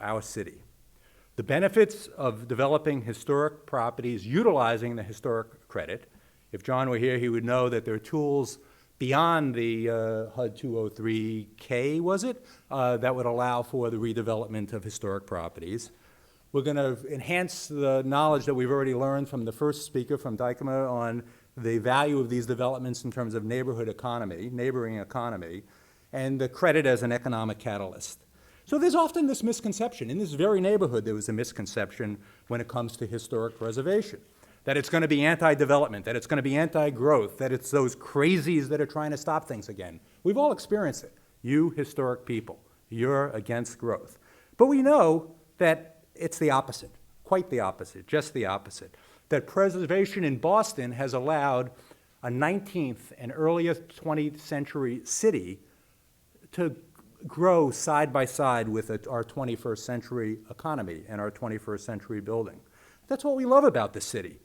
our city. The benefits of developing historic properties utilizing the historic credit. If John were here, he would know that there are tools beyond the HUD 203K, was it, that would allow for the redevelopment of historic properties. We're going to enhance the knowledge that we've already learned from the first speaker, from Rypkema, on the value of these developments in terms of neighboring economy, and the credit as an economic catalyst. So there's often this misconception. In this very neighborhood, there was a misconception when it comes to historic preservation, that it's going to be anti-development, that it's going to be anti-growth, that it's those crazies that are trying to stop things again. We've all experienced it. You historic people, you're against growth. But we know that it's the opposite, quite the opposite, just the opposite, that preservation in Boston has allowed a 19th and earlier 20th century city to grow side by side with our 21st century economy and our 21st century building. That's what we love about the city.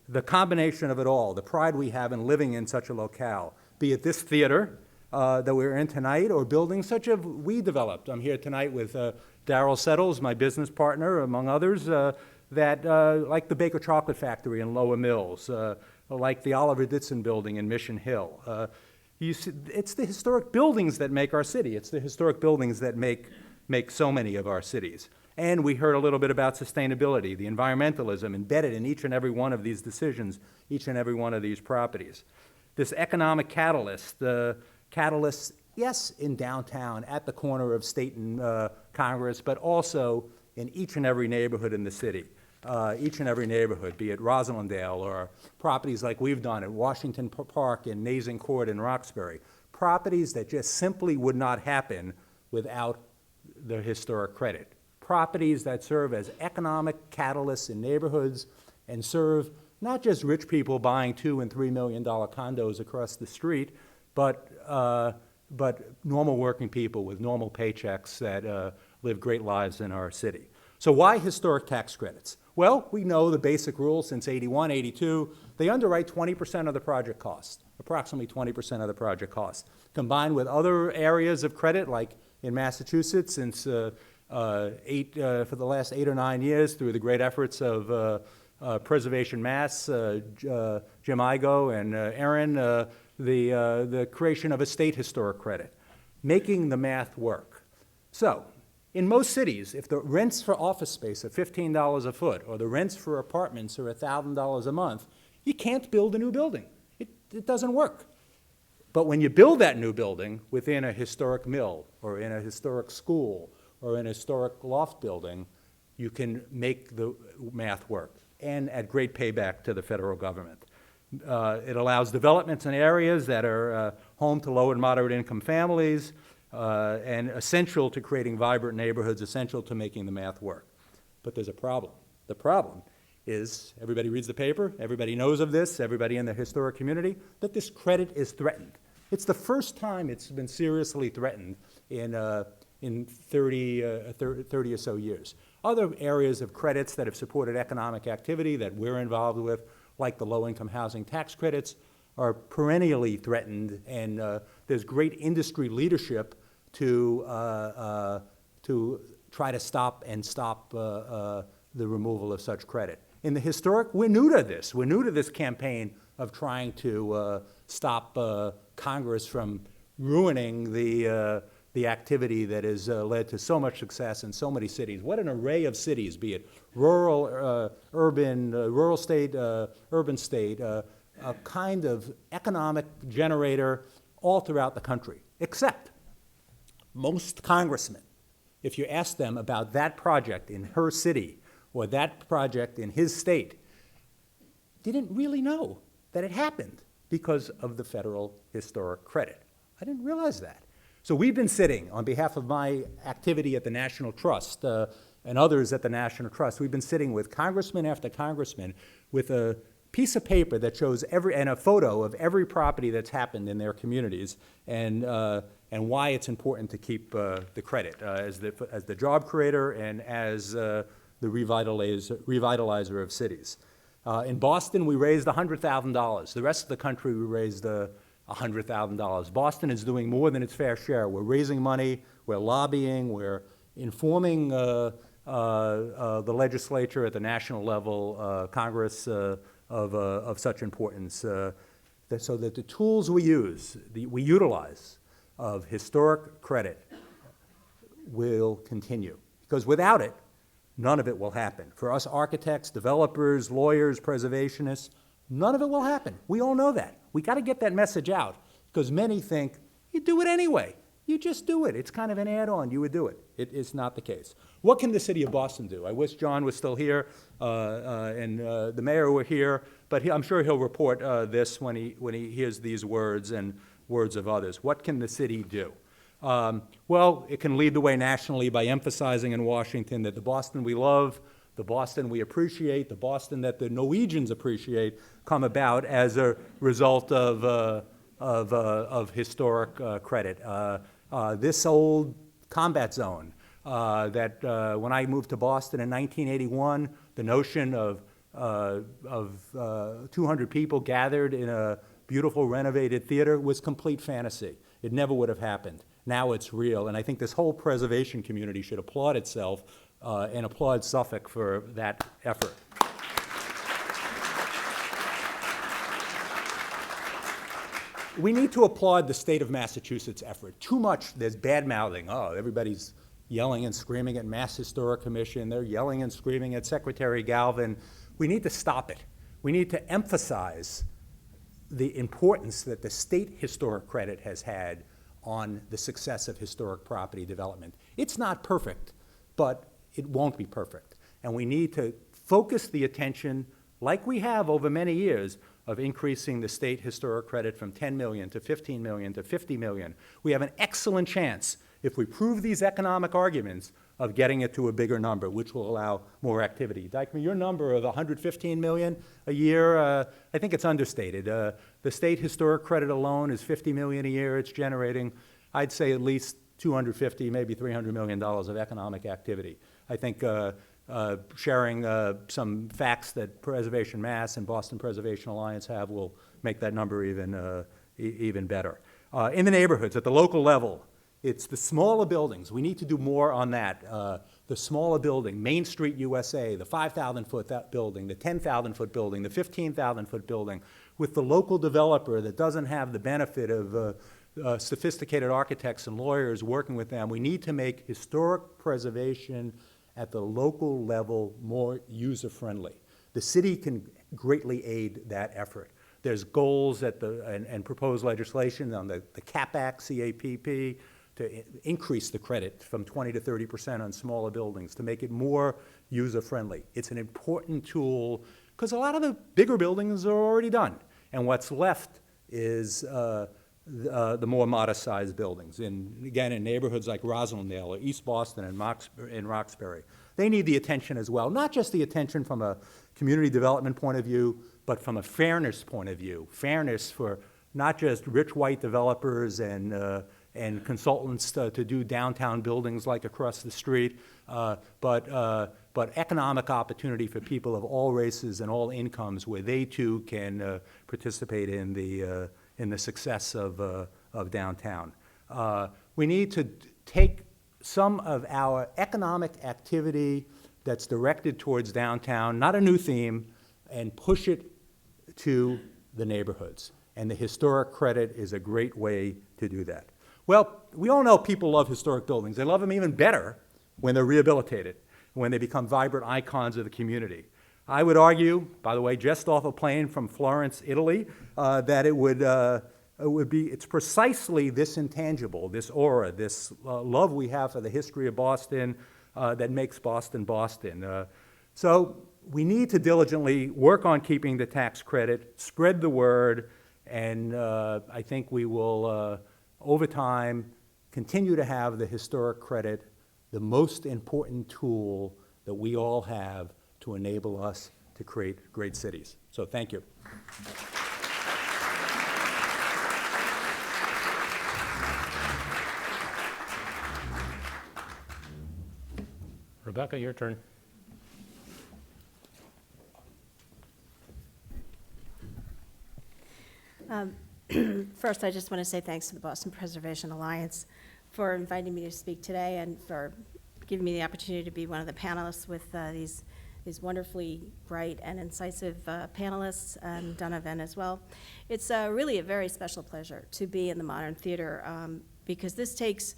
The combination of it all, the pride we have in living in such a locale, be it this theater that we're in tonight or buildings such as we developed. I'm here tonight with Daryl Settles, my business partner, among others, like the Baker Chocolate Factory in Lower Mills, like the Oliver Ditson building in Mission Hill. It's the historic buildings that make our city. It's the historic buildings that make so many of our cities. And we heard a little bit about sustainability, the environmentalism embedded in each and every one of these decisions, each and every one of these properties. This economic catalyst, the catalysts yes, in downtown, at the corner of State and Congress, but also in each and every neighborhood in the city. Each and every neighborhood, be it Roslindale or properties like we've done at Washington Park and Nazing Court in Roxbury. Properties that just simply would not happen without the historic credit. Properties that serve as economic catalysts in neighborhoods and serve not just rich people buying $2 and $3 million condos across the street, but normal working people with normal paychecks that live great lives in our city. So why historic tax credits? Well, we know the basic rule since 81, 82. They underwrite 20% of the project cost, approximately 20% of the project cost. Combined with other areas of credit, like in Massachusetts, since for the last 8 or 9 years, through the great efforts of Preservation Mass, Jim Igo and Aaron, the creation of a state historic credit, making the math work. So, in most cities, if the rents for office space are $15 a foot, or the rents for apartments are $1,000 a month, you can't build a new building. It doesn't work. But when you build that new building within a historic mill, or in a historic school, or in a historic loft building, you can make the math work, and at great payback to the federal government. It allows developments in areas that are home to low and moderate income families, and essential to creating vibrant neighborhoods, essential to making the math work. But there's a problem. The problem is, everybody reads the paper, everybody knows of this, everybody in the historic community, that this credit is threatened. It's the first time it's been seriously threatened in 30 or so years. Other areas of credits that have supported economic activity that we're involved with, like the low-income housing tax credits, are perennially threatened, and there's great industry leadership to try to stop the removal of such credit. In the historic, we're new to this. We're new to this campaign of trying to stop Congress from ruining the activity that has led to so much success in so many cities. What an array of cities, be it rural, urban, rural state, urban state, a kind of economic generator all throughout the country, except most congressmen, if you ask them about that project in her city or that project in his state, didn't really know that it happened because of the federal historic credit. I didn't realize that. So we've been sitting, on behalf of my activity at the National Trust and others at the National Trust, we've been sitting with congressman after congressman with a piece of paper that shows and a photo of every property that's happened in their communities, and why it's important to keep the credit as the job creator and as the revitalizer of cities. In Boston, we raised $100,000. The rest of the country, we raised $100,000. Boston is doing more than its fair share. We're raising money, we're lobbying, we're informing the legislature at the national level, Congress, of such importance, so that the tools we utilize of historic credit will continue. Because without it, none of it will happen. For us architects, developers, lawyers, preservationists, none of it will happen. We all know that. We got to get that message out, because many think, you do it anyway. You just do it. It's kind of an add-on. You would do it. It is not the case. What can the city of Boston do? I wish John was still here and the mayor were here, but I'm sure he'll report this when he hears these words and words of others. What can the city do? Well, it can lead the way nationally by emphasizing in Washington that the Boston we love, the Boston we appreciate, the Boston that the Norwegians appreciate, come about as a result of historic credit. This old combat zone that when I moved to Boston in 1981, the notion of 200 people gathered in a beautiful renovated theater was complete fantasy. It never would have happened. Now it's real, and I think this whole preservation community should applaud itself and applaud Suffolk for that effort. We need to applaud the state of Massachusetts' effort. Too much, there's bad-mouthing. Oh, everybody's yelling and screaming at Mass Historic Commission. They're yelling and screaming at Secretary Galvin. We need to stop it. We need to emphasize the importance that the state historic credit has had on the success of historic property development. It's not perfect, but it won't be perfect. And we need to focus the attention, like we have over many years, of increasing the state historic credit from 10 million to 15 million to 50 million. We have an excellent chance, if we prove these economic arguments, of getting it to a bigger number, which will allow more activity. Dykman, your number of 115 million a year, I think it's understated. The state historic credit alone is 50 million a year. It's generating, I'd say, at least 250, maybe $300 million of economic activity. I think sharing some facts that Preservation Mass and Boston Preservation Alliance have will make that number even better. In the neighborhoods, at the local level, it's the smaller buildings. We need to do more on that. The smaller building, Main Street USA, the 5,000-foot building, the 10,000-foot building, the 15,000-foot building, with the local developer that doesn't have the benefit of sophisticated architects and lawyers working with them. We need to make historic preservation at the local level more user-friendly. The city can greatly aid that effort. There's goals at and proposed legislation on the CAPAC, CAPP, to increase the credit from 20 to 30% on smaller buildings, to make it more user-friendly. It's an important tool, because a lot of the bigger buildings are already done, and what's left is the more modest-sized buildings. Again, in neighborhoods like Roslindale or East Boston and Roxbury, they need the attention as well, not just the attention from a community development point of view, but from a fairness point of view. Fairness for not just rich white developers and consultants to do downtown buildings like across the street, but economic opportunity for people of all races and all incomes, where they too can participate in the success of downtown. We need to take some of our economic activity that's directed towards downtown, not a new theme, and push it to the neighborhoods. And the historic credit is a great way to do that. Well, we all know people love historic buildings. They love them even better when they're rehabilitated, when they become vibrant icons of the community. I would argue, by the way, just off a plane from Florence, Italy, that it's precisely this intangible, this aura, this love we have for the history of Boston that makes Boston Boston. So we need to diligently work on keeping the tax credit, spread the word, and I think we will, over time, continue to have the historic credit, the most important tool that we all have to enable us to create great cities. So thank you. Rebecca, your turn. First, I just want to say thanks to the Boston Preservation Alliance for inviting me to speak today and for giving me the opportunity to be one of the panelists with these wonderfully bright and incisive panelists, and Donovan as well. It's really a very special pleasure to be in the Modern Theater because this takes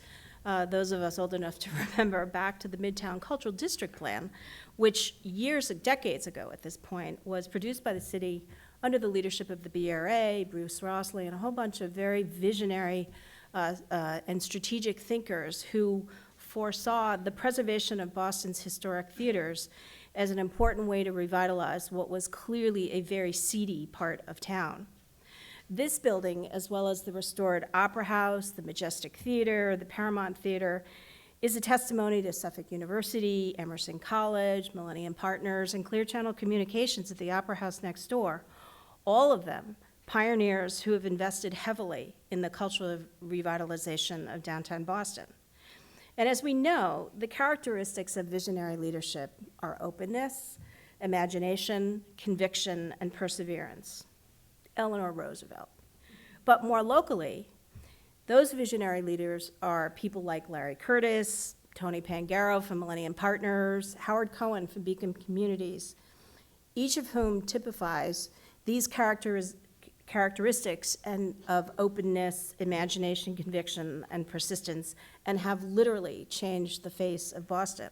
those of us old enough to remember back to the Midtown Cultural District Plan, which decades ago at this point, was produced by the city under the leadership of the BRA, Bruce Rossley, and a whole bunch of very visionary and strategic thinkers who foresaw the preservation of Boston's historic theaters as an important way to revitalize what was clearly a very seedy part of town. This building, as well as the restored Opera House, the Majestic Theater, the Paramount Theater, is a testimony to Suffolk University, Emerson College, Millennium Partners, and Clear Channel Communications at the Opera House next door, all of them pioneers who have invested heavily in the cultural revitalization of downtown Boston. And as we know, the characteristics of visionary leadership are openness, imagination, conviction, and perseverance. Eleanor Roosevelt. But more locally, those visionary leaders are people like Larry Curtis, Tony Pangaro from Millennium Partners, Howard Cohen from Beacon Communities, each of whom typifies these characteristics of openness, imagination, conviction, and persistence, and have literally changed the face of Boston.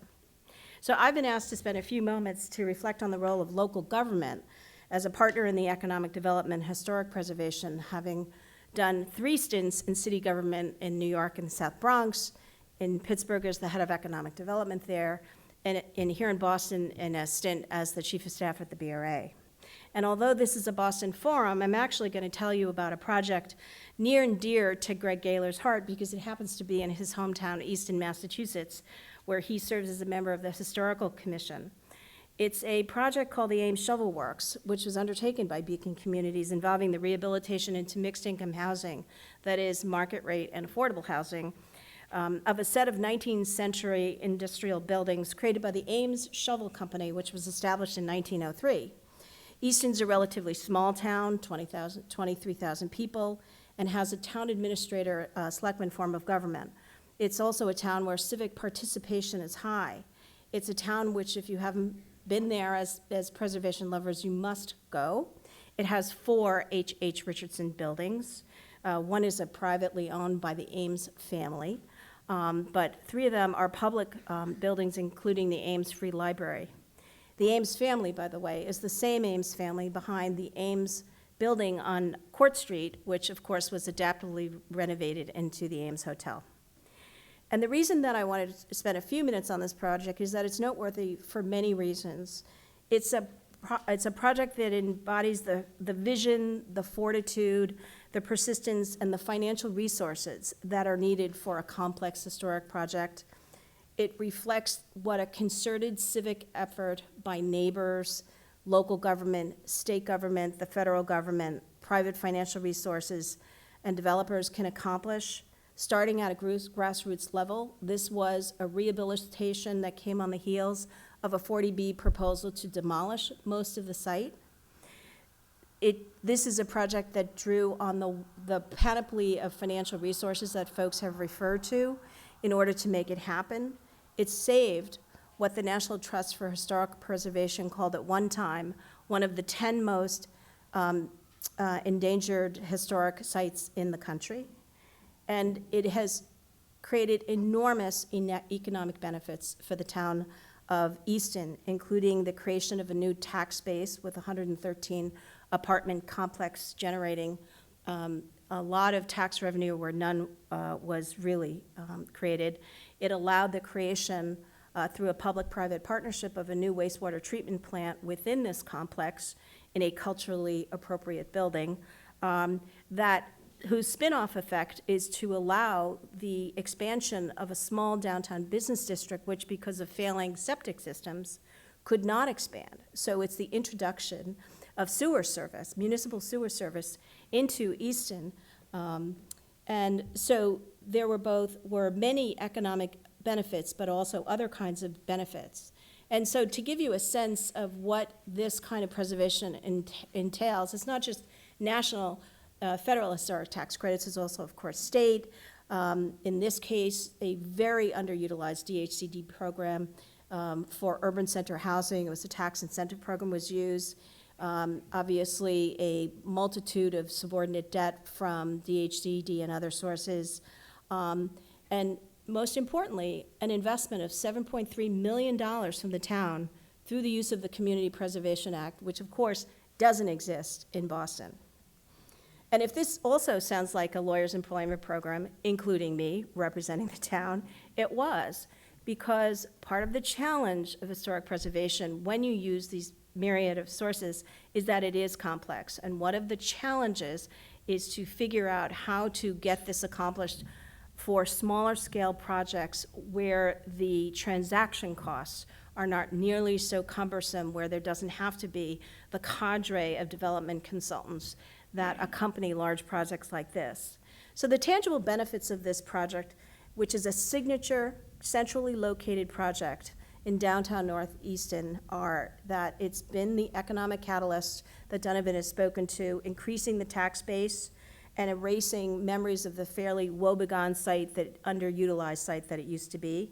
So I've been asked to spend a few moments to reflect on the role of local government as a partner in the economic development and historic preservation, having done 3 stints in city government in New York and the South Bronx, in Pittsburgh as the head of economic development there, and here in Boston in a stint as the chief of staff at the BRA. And although this is a Boston forum, I'm actually going to tell you about a project near and dear to Greg Gaylor's heart because it happens to be in his hometown, Easton, Massachusetts, where he serves as a member of the Historical Commission. It's a project called the Ames Shovel Works, which was undertaken by Beacon Communities involving the rehabilitation into mixed-income housing, that is, market rate and affordable housing, of a set of 19th century industrial buildings created by the Ames Shovel Company, which was established in 1903. Easton's a relatively small town, 23,000 people, and has a town administrator, selectman form of government. It's also a town where civic participation is high. It's a town which, if you haven't been there as preservation lovers, you must go. It has 4 H.H. Richardson buildings. One is privately owned by the Ames family, but 3 of them are public buildings, including the Ames Free Library. The Ames family, by the way, is the same Ames family behind the Ames building on Court Street, which of course was adaptively renovated into the Ames Hotel. And the reason that I wanted to spend a few minutes on this project is that it's noteworthy for many reasons. It's a project that embodies the vision, the fortitude, the persistence, and the financial resources that are needed for a complex historic project. It reflects what a concerted civic effort by neighbors, local government, state government, the federal government, private financial resources, and developers can accomplish. Starting at a grassroots level, this was a rehabilitation that came on the heels of a 40B proposal to demolish most of the site. This is a project that drew on the panoply of financial resources that folks have referred to in order to make it happen. It saved what the National Trust for Historic Preservation called at one time one of the 10 most endangered historic sites in the country. And it has created enormous economic benefits for the town of Easton, including the creation of a new tax base with 113 apartment complex generating a lot of tax revenue where none was really created. It allowed the creation through a public-private partnership of a new wastewater treatment plant within this complex in a culturally appropriate building whose spin-off effect is to allow the expansion of a small downtown business district, which because of failing septic systems could not expand. So it's the introduction of sewer service, municipal sewer service into Easton. And so there were many economic benefits, but also other kinds of benefits. And so to give you a sense of what this kind of preservation entails, it's not just national federal historic tax credits, it's also, of course, state. In this case, a very underutilized DHCD program for urban center housing. It was a tax incentive program was used. Obviously, a multitude of subordinate debt from DHCD and other sources. And most importantly, an investment of $7.3 million from the town through the use of the Community Preservation Act, which of course doesn't exist in Boston. And if this also sounds like a lawyer's employment program, including me representing the town, it was, because part of the challenge of historic preservation when you use these myriad of sources is that it is complex. And one of the challenges is to figure out how to get this accomplished for smaller scale projects where the transaction costs are not nearly so cumbersome, where there doesn't have to be the cadre of development consultants that accompany large projects like this. So the tangible benefits of this project, which is a signature, centrally located project in downtown North Easton, are that it's been the economic catalyst that Donovan has spoken to, increasing the tax base and erasing memories of the fairly woebegone site, that underutilized site that it used to be.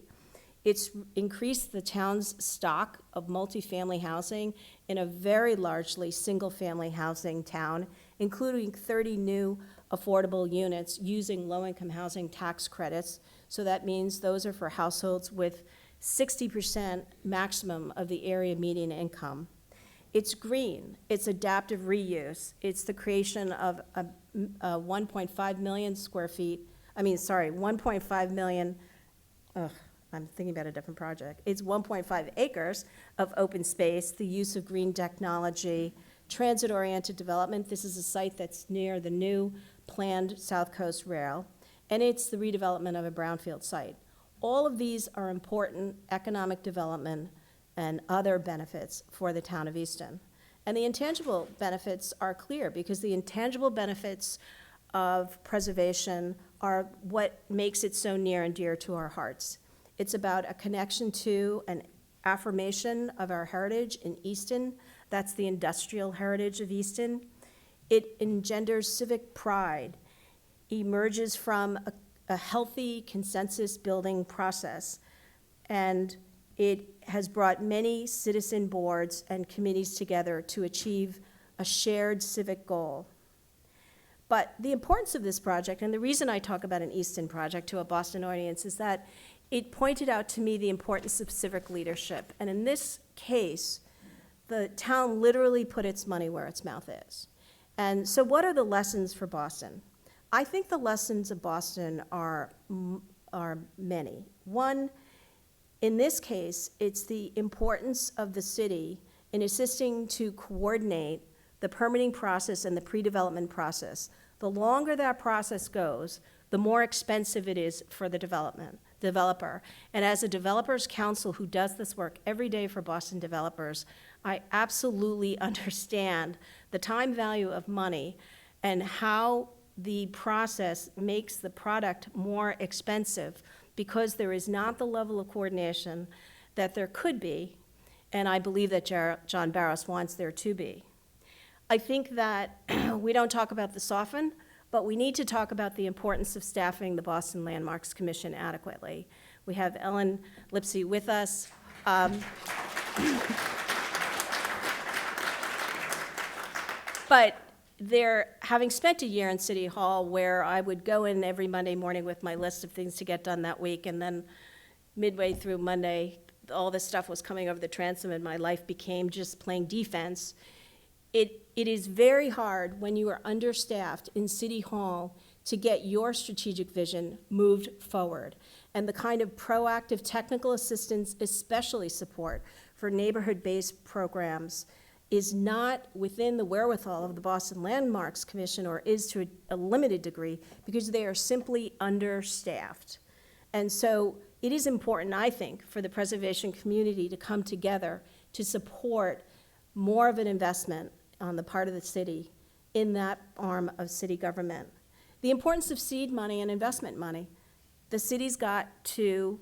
It's increased the town's stock of multifamily housing in a very largely single-family housing town, including 30 new affordable units using low-income housing tax credits. So that means those are for households with 60% maximum of the area median income. It's green, it's adaptive reuse, it's the creation of a 1.5 million square feet, 1.5 million, I'm thinking about a different project. It's 1.5 acres of open space, the use of green technology, transit-oriented development. This is a site that's near the new planned South Coast Rail, and it's the redevelopment of a brownfield site. All of these are important economic development and other benefits for the town of Easton. And the intangible benefits are clear, because the intangible benefits of preservation are what makes it so near and dear to our hearts. It's about a connection to an affirmation of our heritage in Easton. That's the industrial heritage of Easton. It engenders civic pride, emerges from a healthy consensus-building process, and it has brought many citizen boards and committees together to achieve a shared civic goal. But the importance of this project, and the reason I talk about an Easton project to a Boston audience, is that it pointed out to me the importance of civic leadership. And in this case, the town literally put its money where its mouth is. And so what are the lessons for Boston? I think the lessons of Boston are many. One, in this case, it's the importance of the city in assisting to coordinate the permitting process and the pre-development process. The longer that process goes, the more expensive it is for the developer. And as a developers council who does this work every day for Boston developers, I absolutely understand the time value of money and how the process makes the product more expensive, because there is not the level of coordination that there could be, and I believe that John Barros wants there to be. I think that we don't talk about this often, but we need to talk about the importance of staffing the Boston Landmarks Commission adequately. We have Ellen Lipsey with us. But having spent a year in City Hall where I would go in every Monday morning with my list of things to get done that week, and then midway through Monday, all this stuff was coming over the transom and my life became just playing defense. It is very hard when you are understaffed in City Hall to get your strategic vision moved forward. And the kind of proactive technical assistance, especially support for neighborhood-based programs, is not within the wherewithal of the Boston Landmarks Commission, or is to a limited degree, because they are simply understaffed. And so it is important, I think, for the preservation community to come together to support more of an investment on the part of the city in that arm of city government. The importance of seed money and investment money. The city's got to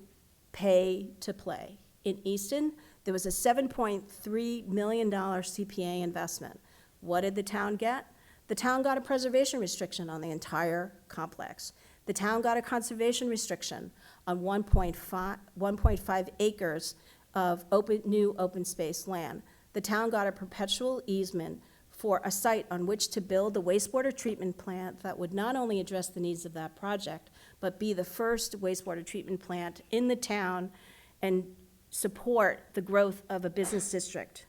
pay to play. In Easton, there was a $7.3 million CPA investment. What did the town get? The town got a preservation restriction on the entire complex. The town got a conservation restriction on 1.5 acres of new open space land. The town got a perpetual easement for a site on which to build the wastewater treatment plant that would not only address the needs of that project, but be the first wastewater treatment plant in the town and support the growth of a business district.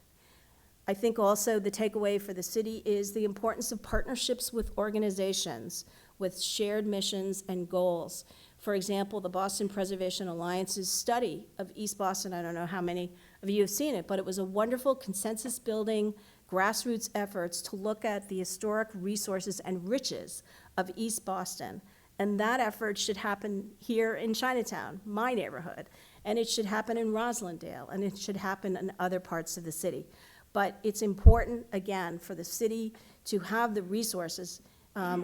I think also the takeaway for the city is the importance of partnerships with organizations with shared missions and goals. For example, the Boston Preservation Alliance's study of East Boston, I don't know how many of you have seen it, but it was a wonderful consensus-building, grassroots efforts to look at the historic resources and riches of East Boston. And that effort should happen here in Chinatown, my neighborhood, and it should happen in Roslindale, and it should happen in other parts of the city. But it's important, again, for the city to have the resources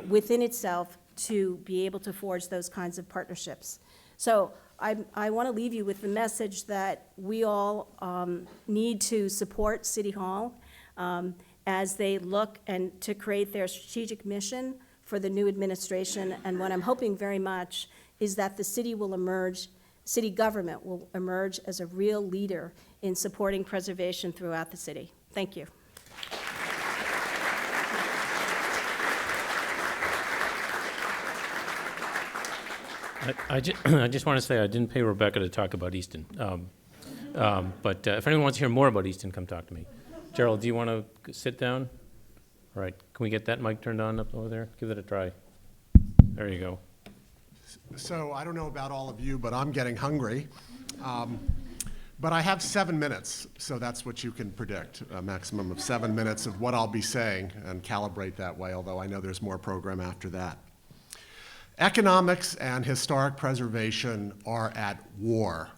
within itself to be able to forge those kinds of partnerships. So I want to leave you with the message that we all need to support City Hall as they look and to create their strategic mission for the new administration. And what I'm hoping very much is that the city will emerge, city government will emerge as a real leader in supporting preservation throughout the city. Thank you. I just want to say I didn't pay Rebecca to talk about Easton. But if anyone wants to hear more about Easton, come talk to me. Gerald, do you want to sit down? All right, can we get that mic turned on up over there? Give it a try. There you go. So I don't know about all of you, but I'm getting hungry. But I have 7 minutes, so that's what you can predict, a maximum of 7 minutes of what I'll be saying, and calibrate that way, although I know there's more program after that. Economics and historic preservation are at war.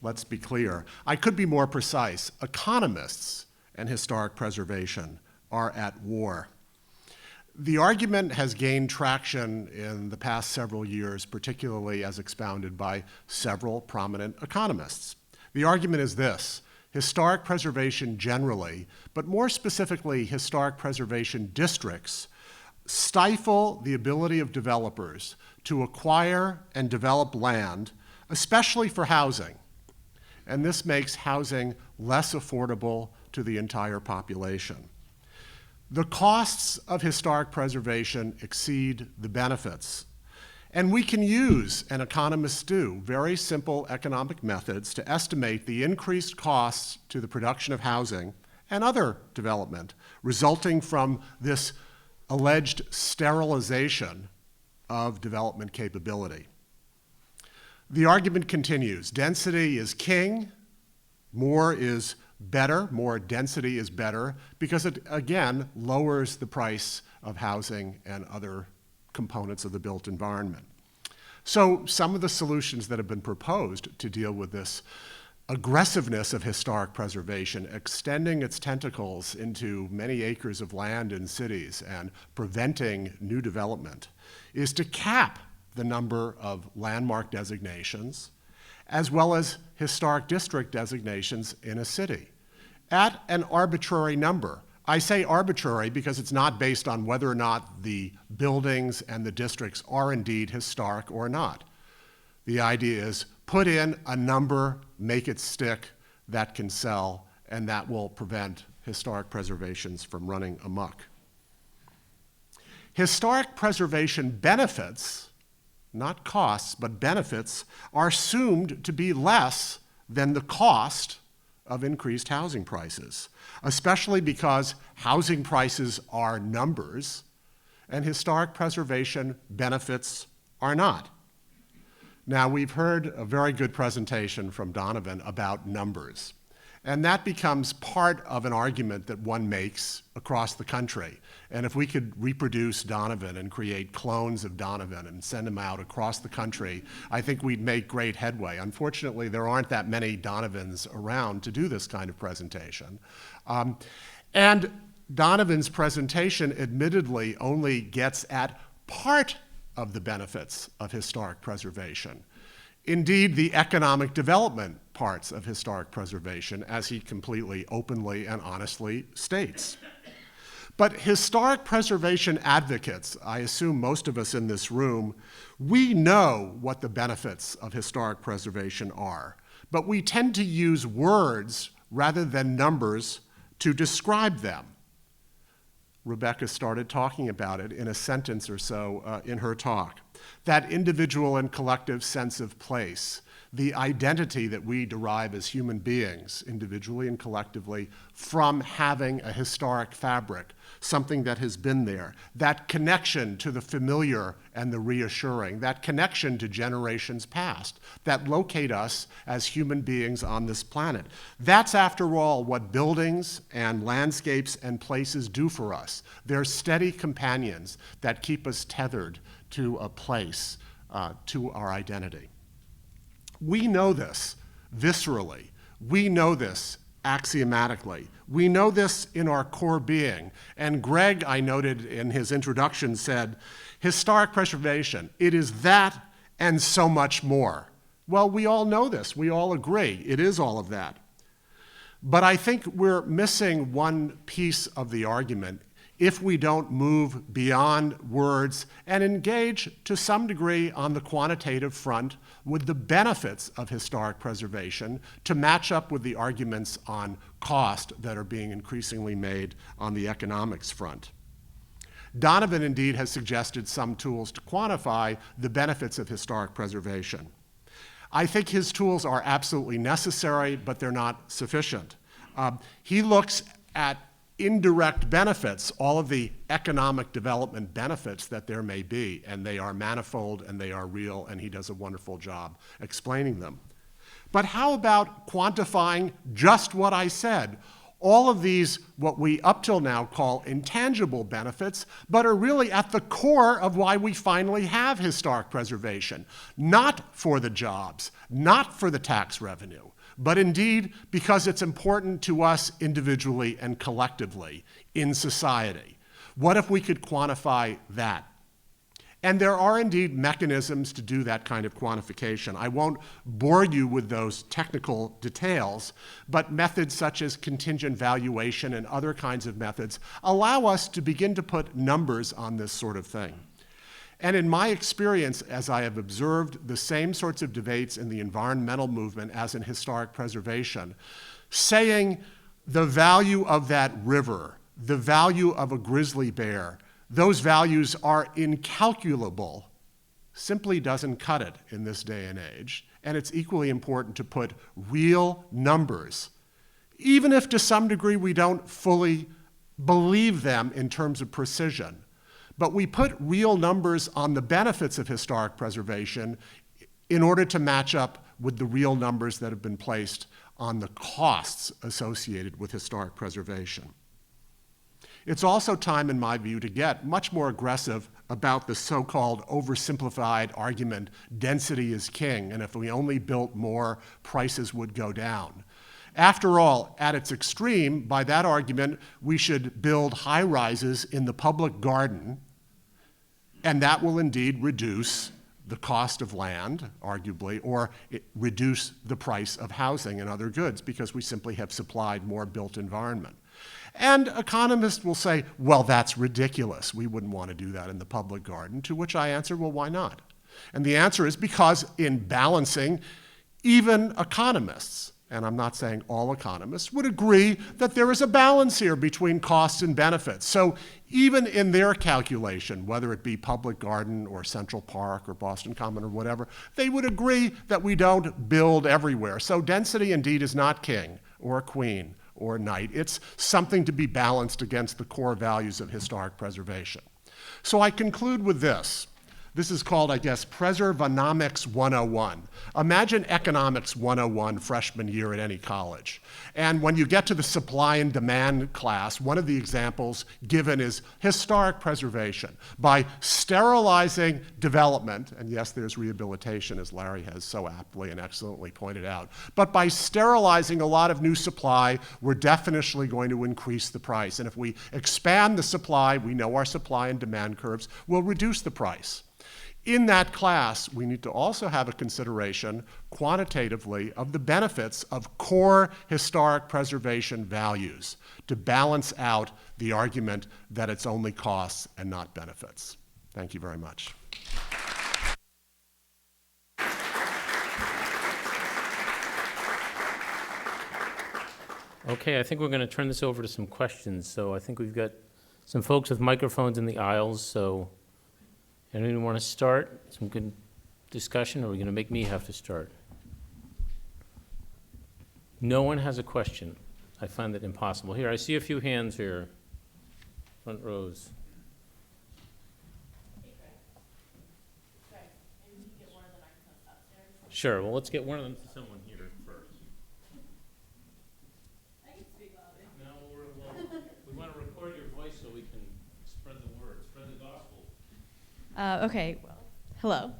Let's be clear. I could be more precise. Economists and historic preservation are at war. The argument has gained traction in the past several years, particularly as expounded by several prominent economists. The argument is this: historic preservation generally, but more specifically historic preservation districts, stifle the ability of developers to acquire and develop land, especially for housing. And this makes housing less affordable to the entire population. The costs of historic preservation exceed the benefits. And we can use, and economists do, very simple economic methods to estimate the increased costs to the production of housing and other development resulting from this alleged sterilization of development capability. The argument continues. Density is king, more is better, more density is better, because it, again, lowers the price of housing and other components of the built environment. So some of the solutions that have been proposed to deal with this aggressiveness of historic preservation, extending its tentacles into many acres of land in cities and preventing new development, is to cap the number of landmark designations as well as historic district designations in a city at an arbitrary number. I say arbitrary because it's not based on whether or not the buildings and the districts are indeed historic or not. The idea is put in a number, make it stick, that can sell, and that will prevent historic preservations from running amok. Historic preservation benefits, not costs, but benefits, are assumed to be less than the cost of increased housing prices, especially because housing prices are numbers and historic preservation benefits are not. Now, we've heard a very good presentation from Donovan about numbers, and that becomes part of an argument that one makes across the country. And if we could reproduce Donovan and create clones of Donovan and send them out across the country, I think we'd make great headway. Unfortunately, there aren't that many Donovans around to do this kind of presentation. And Donovan's presentation admittedly only gets at part of the benefits of historic preservation. Indeed, the economic development parts of historic preservation, as he completely openly and honestly states. But historic preservation advocates, I assume most of us in this room, we know what the benefits of historic preservation are, but we tend to use words rather than numbers to describe them. Rebecca started talking about it in a sentence or so in her talk. That individual and collective sense of place, the identity that we derive as human beings, individually and collectively, from having a historic fabric, something that has been there, that connection to the familiar and the reassuring, that connection to generations past, that locate us as human beings on this planet. That's, after all, what buildings and landscapes and places do for us. They're steady companions that keep us tethered to a place, to our identity. We know this viscerally. We know this axiomatically. We know this in our core being. And Greg, I noted in his introduction, said, historic preservation, it is that and so much more. Well, we all know this. We all agree. It is all of that. But I think we're missing one piece of the argument if we don't move beyond words and engage to some degree on the quantitative front with the benefits of historic preservation to match up with the arguments on cost that are being increasingly made on the economics front. Donovan indeed has suggested some tools to quantify the benefits of historic preservation. I think his tools are absolutely necessary, but they're not sufficient. He looks at indirect benefits, all of the economic development benefits that there may be, and they are manifold and they are real, and he does a wonderful job explaining them. But how about quantifying just what I said? All of these, what we up till now call intangible benefits, but are really at the core of why we finally have historic preservation. Not for the jobs, not for the tax revenue, but indeed because it's important to us individually and collectively in society. What if we could quantify that? And there are indeed mechanisms to do that kind of quantification. I won't bore you with those technical details, but methods such as contingent valuation and other kinds of methods allow us to begin to put numbers on this sort of thing. And in my experience, as I have observed the same sorts of debates in the environmental movement as in historic preservation, saying the value of that river, the value of a grizzly bear, those values are incalculable, simply doesn't cut it in this day and age. And it's equally important to put real numbers, even if to some degree we don't fully believe them in terms of precision. But we put real numbers on the benefits of historic preservation in order to match up with the real numbers that have been placed on the costs associated with historic preservation. It's also time, in my view, to get much more aggressive about the so-called oversimplified argument, density is king, and if we only built more, prices would go down. After all, at its extreme, by that argument, we should build high-rises in the public garden, and that will indeed reduce the cost of land, arguably, or reduce the price of housing and other goods because we simply have supplied more built environment. And economists will say, well, that's ridiculous. We wouldn't want to do that in the public garden, to which I answer, well, why not? And the answer is because in balancing, even economists, and I'm not saying all economists, would agree that there is a balance here between costs and benefits. So even in their calculation, whether it be public garden or Central Park or Boston Common or whatever, they would agree that we don't build everywhere. So density indeed is not king or queen or knight. It's something to be balanced against the core values of historic preservation. So I conclude with this. This is called, I guess, Preservonomics 101. Imagine Economics 101 freshman year at any college. And when you get to the supply and demand class, one of the examples given is historic preservation. By sterilizing development, and yes, there's rehabilitation, as Larry has so aptly and excellently pointed out, but by sterilizing a lot of new supply, we're definitely going to increase the price. And if we expand the supply, we know our supply and demand curves will reduce the price. In that class, we need to also have a consideration quantitatively of the benefits of core historic preservation values to balance out the argument that it's only costs and not benefits. Thank you very much. Okay, I think we're going to turn this over to some questions. So I think we've got some folks with microphones in the aisles, so anyone want to start? Some good discussion, or are we going to make me have to start? No one has a question. I find that impossible. Here, I see a few hands here. Front rows. Sure, well, let's get one of them to someone here first. I can speak loudly. No, we want to record your voice so we can spread the word, spread the gospel. Okay, well, hello.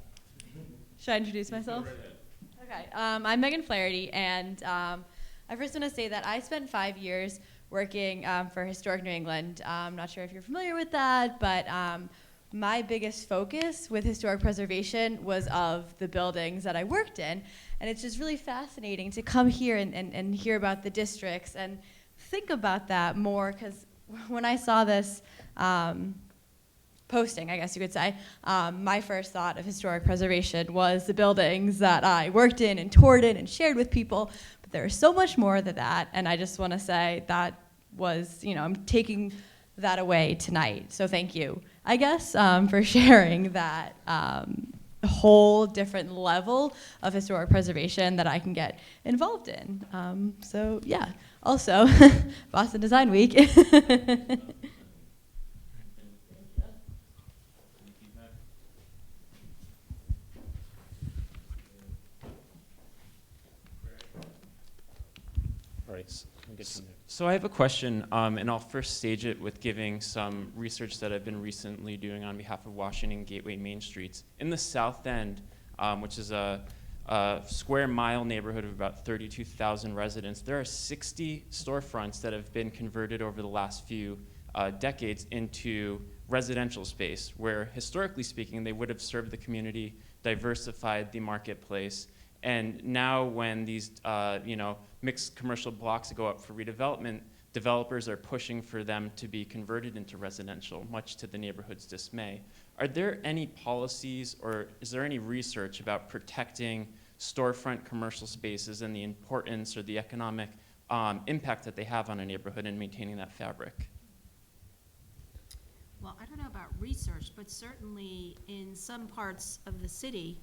Should I introduce myself? Go right ahead. Okay, I'm Megan Flaherty, and I first want to say that I spent 5 years working for Historic New England. I'm not sure if you're familiar with that, but my biggest focus with historic preservation was of the buildings that I worked in, and it's just really fascinating to come here and hear about the districts and think about that more, because when I saw this posting, I guess you could say, my first thought of historic preservation was the buildings that I worked in and toured in and shared with people, but there is so much more than that, and I just want to say that was, I'm taking that away tonight, so thank you, I guess, for sharing that whole different level of historic preservation that I can get involved in. So yeah, Also, Boston Design Week. All right, I'll get you in there. So I have a question, and I'll first stage it with giving some research that I've been recently doing on behalf of Washington Gateway Main Streets. In the South End, which is a square mile neighborhood of about 32,000 residents, there are 60 storefronts that have been converted over the last few decades into residential space, where historically speaking, they would have served the community, diversified the marketplace. And now when these mixed commercial blocks go up for redevelopment, developers are pushing for them to be converted into residential, much to the neighborhood's dismay. Are there any policies or is there any research about protecting storefront commercial spaces and the importance or the economic impact that they have on a neighborhood and maintaining that fabric? Well, I don't know about research, but certainly in some parts of the city,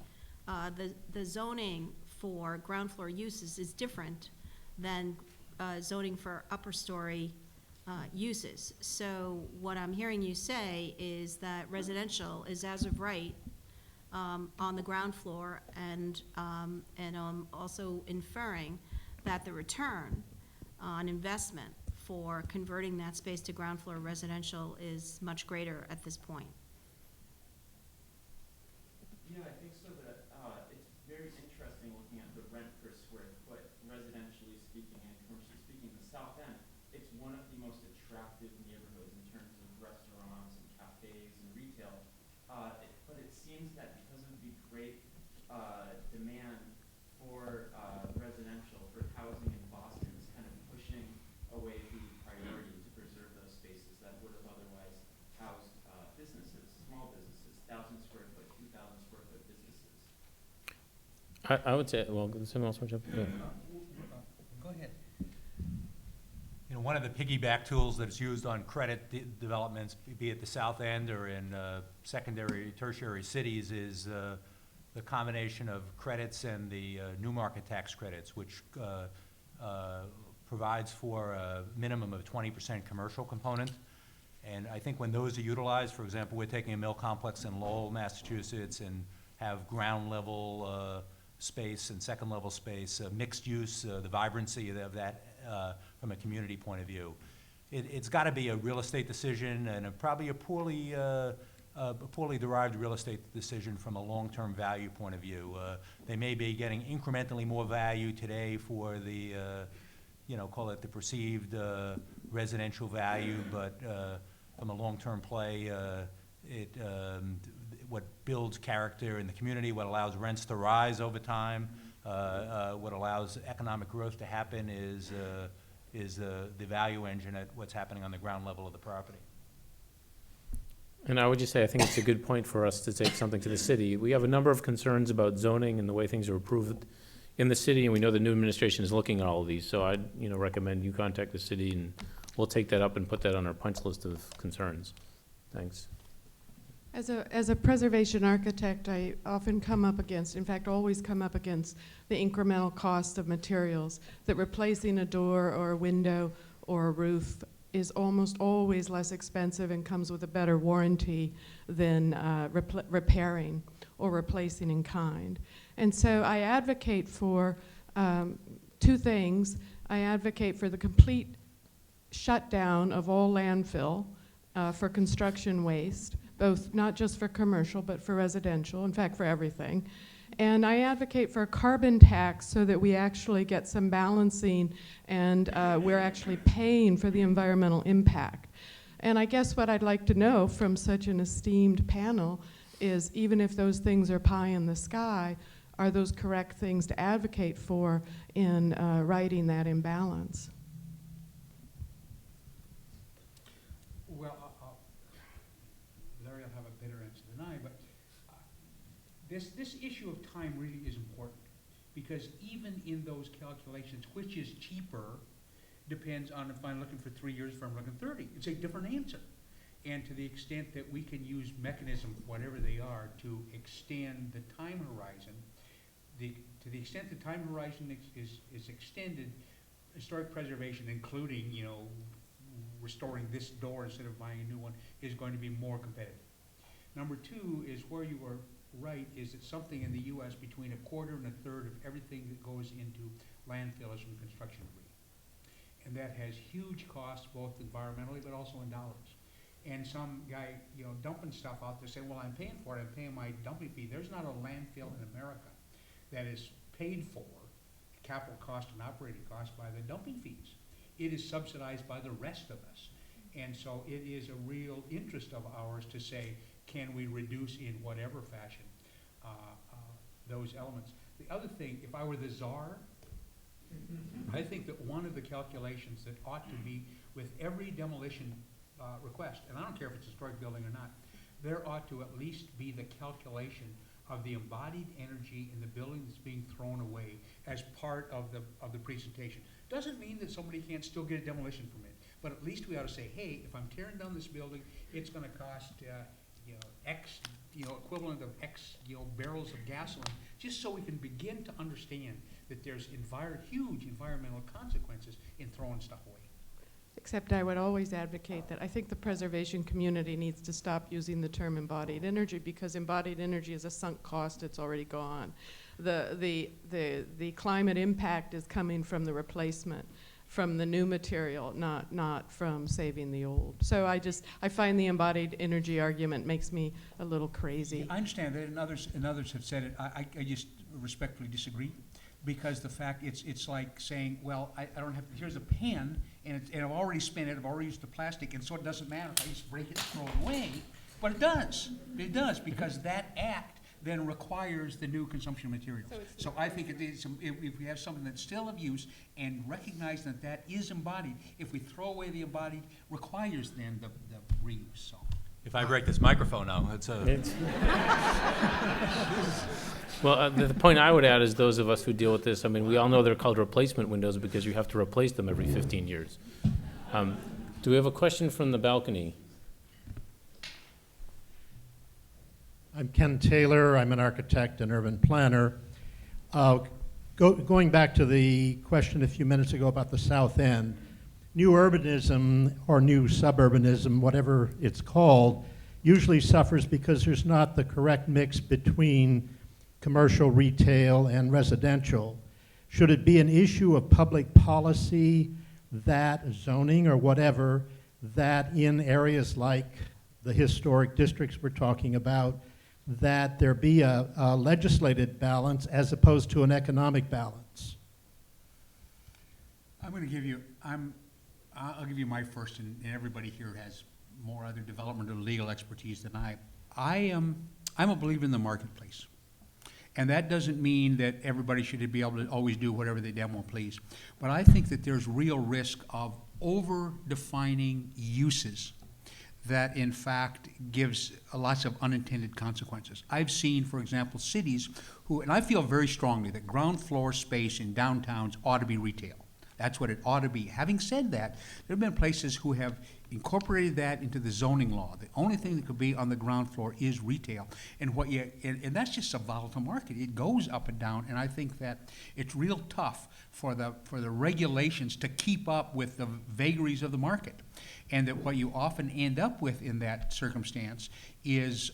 the zoning for ground floor uses is different than zoning for upper story uses. So what I'm hearing you say is that residential is as of right on the ground floor, and I'm also inferring that the return on investment for converting that space to ground floor residential is much greater at this point. Yeah, I think so. That it's very interesting looking at the rent per square foot, residentially speaking and commercially speaking. The South End, it's one of the most attractive neighborhoods in terms of restaurants and cafes and retail. But it seems that because of the great demand for residential, for housing in Boston, it's kind of pushing away the priority to preserve those spaces that would have otherwise housed businesses, small businesses, 1,000 square foot, 2,000 square foot businesses. I would say, well, does someone else want to jump in? Go ahead. You know, one of the piggyback tools that's used on credit developments, be it the South End or in secondary, tertiary cities, is the combination of credits and the new market tax credits, which provides for a minimum of 20% commercial component. And I think when those are utilized, for example, we're taking a mill complex in Lowell, Massachusetts, and have ground level space and second level space, mixed use, the vibrancy of that from a community point of view. It's got to be a real estate decision, and probably a poorly derived real estate decision from a long-term value point of view. They may be getting incrementally more value today for the, call it the perceived residential value, but from a long-term play, what builds character in the community, what allows rents to rise over time, what allows economic growth to happen is the value engine at what's happening on the ground level of the property. And I would just say, I think it's a good point for us to take something to the city. We have a number of concerns about zoning and the way things are approved in the city, and we know the new administration is looking at all of these. So I'd recommend you contact the city, and we'll take that up and put that on our punch list of concerns. Thanks. As a preservation architect, I often come up against, in fact, always come up against the incremental cost of materials, that replacing a door or a window or a roof is almost always less expensive and comes with a better warranty than repairing or replacing in kind. And so I advocate for two things. I advocate for the complete shutdown of all landfill for construction waste, both not just for commercial, but for residential, in fact, for everything. And I advocate for a carbon tax so that we actually get some balancing and we're actually paying for the environmental impact. And I guess what I'd like to know from such an esteemed panel is, even if those things are pie in the sky, are those correct things to advocate for in righting that imbalance? Well, Larry will have a better answer than I, but this issue of time really is important, because even in those calculations, which is cheaper, depends on if I'm looking for 3 years, if I'm looking 30. It's a different answer. And to the extent that we can use mechanisms, whatever they are, to extend the time horizon, to the extent the time horizon is extended, historic preservation, including, you know, restoring this door instead of buying a new one, is going to be more competitive. Number two is where you are right, is that something in the US between a quarter and a third of everything that goes into landfill is from construction debris. And that has huge costs, both environmentally but also in dollars. And some guy, you know, dumping stuff out there saying, well, I'm paying for it, I'm paying my dumping fee. There's not a landfill in America that is paid for, capital cost and operating cost, by the dumping fees. It is subsidized by the rest of us. And so it is a real interest of ours to say, can we reduce in whatever fashion those elements? The other thing, if I were the czar, I think that one of the calculations that ought to be with every demolition request, and I don't care if it's a historic building or not, there ought to at least be the calculation of the embodied energy in the building that's being thrown away as part of the presentation. Doesn't mean that somebody can't still get a demolition permit, but at least we ought to say, hey, if I'm tearing down this building, it's going to cost X, equivalent of X, barrels of gasoline, just so we can begin to understand that there's huge environmental consequences in throwing stuff away. Except I would always advocate that I think the preservation community needs to stop using the term embodied energy, because embodied energy is a sunk cost, it's already gone. The climate impact is coming from the replacement, from the new material, not from saving the old. So I find the embodied energy argument makes me a little crazy. I understand that, and others have said it. I just respectfully disagree, because the fact it's like saying, well, I don't have, here's a pen, and I've already spent it, I've already used the plastic, and so it doesn't matter if I just break it and throw it away. But it does, because that act then requires the new consumption materials. So I think if we have something that's still of use and recognize that that is embodied, if we throw away the embodied, requires then the reuse. So. If I break this microphone now, it's Well, the point I would add is those of us who deal with this, I mean, we all know they're called replacement windows because you have to replace them every 15 years. Do we have a question from the balcony? I'm Ken Taylor. I'm an architect and urban planner. Going back to the question a few minutes ago about the South End, new urbanism or new suburbanism, whatever it's called, usually suffers because there's not the correct mix between commercial, retail, and residential. Should it be an issue of public policy that zoning or whatever, that in areas like the historic districts we're talking about, that there be a legislated balance as opposed to an economic balance? I'm going to give you, I'll give you my first, and everybody here has more other development or legal expertise than I. I'm a believer in the marketplace. And that doesn't mean that everybody should be able to always do whatever they damn well please. But I think that there's real risk of over-defining uses that in fact gives lots of unintended consequences. I've seen, for example, cities who, and I feel very strongly that ground floor space in downtowns ought to be retail. That's what it ought to be. Having said that, there have been places who have incorporated that into the zoning law. The only thing that could be on the ground floor is retail. And and that's just a volatile market. It goes up and down, and I think that it's real tough for the regulations to keep up with the vagaries of the market. And that what you often end up with in that circumstance is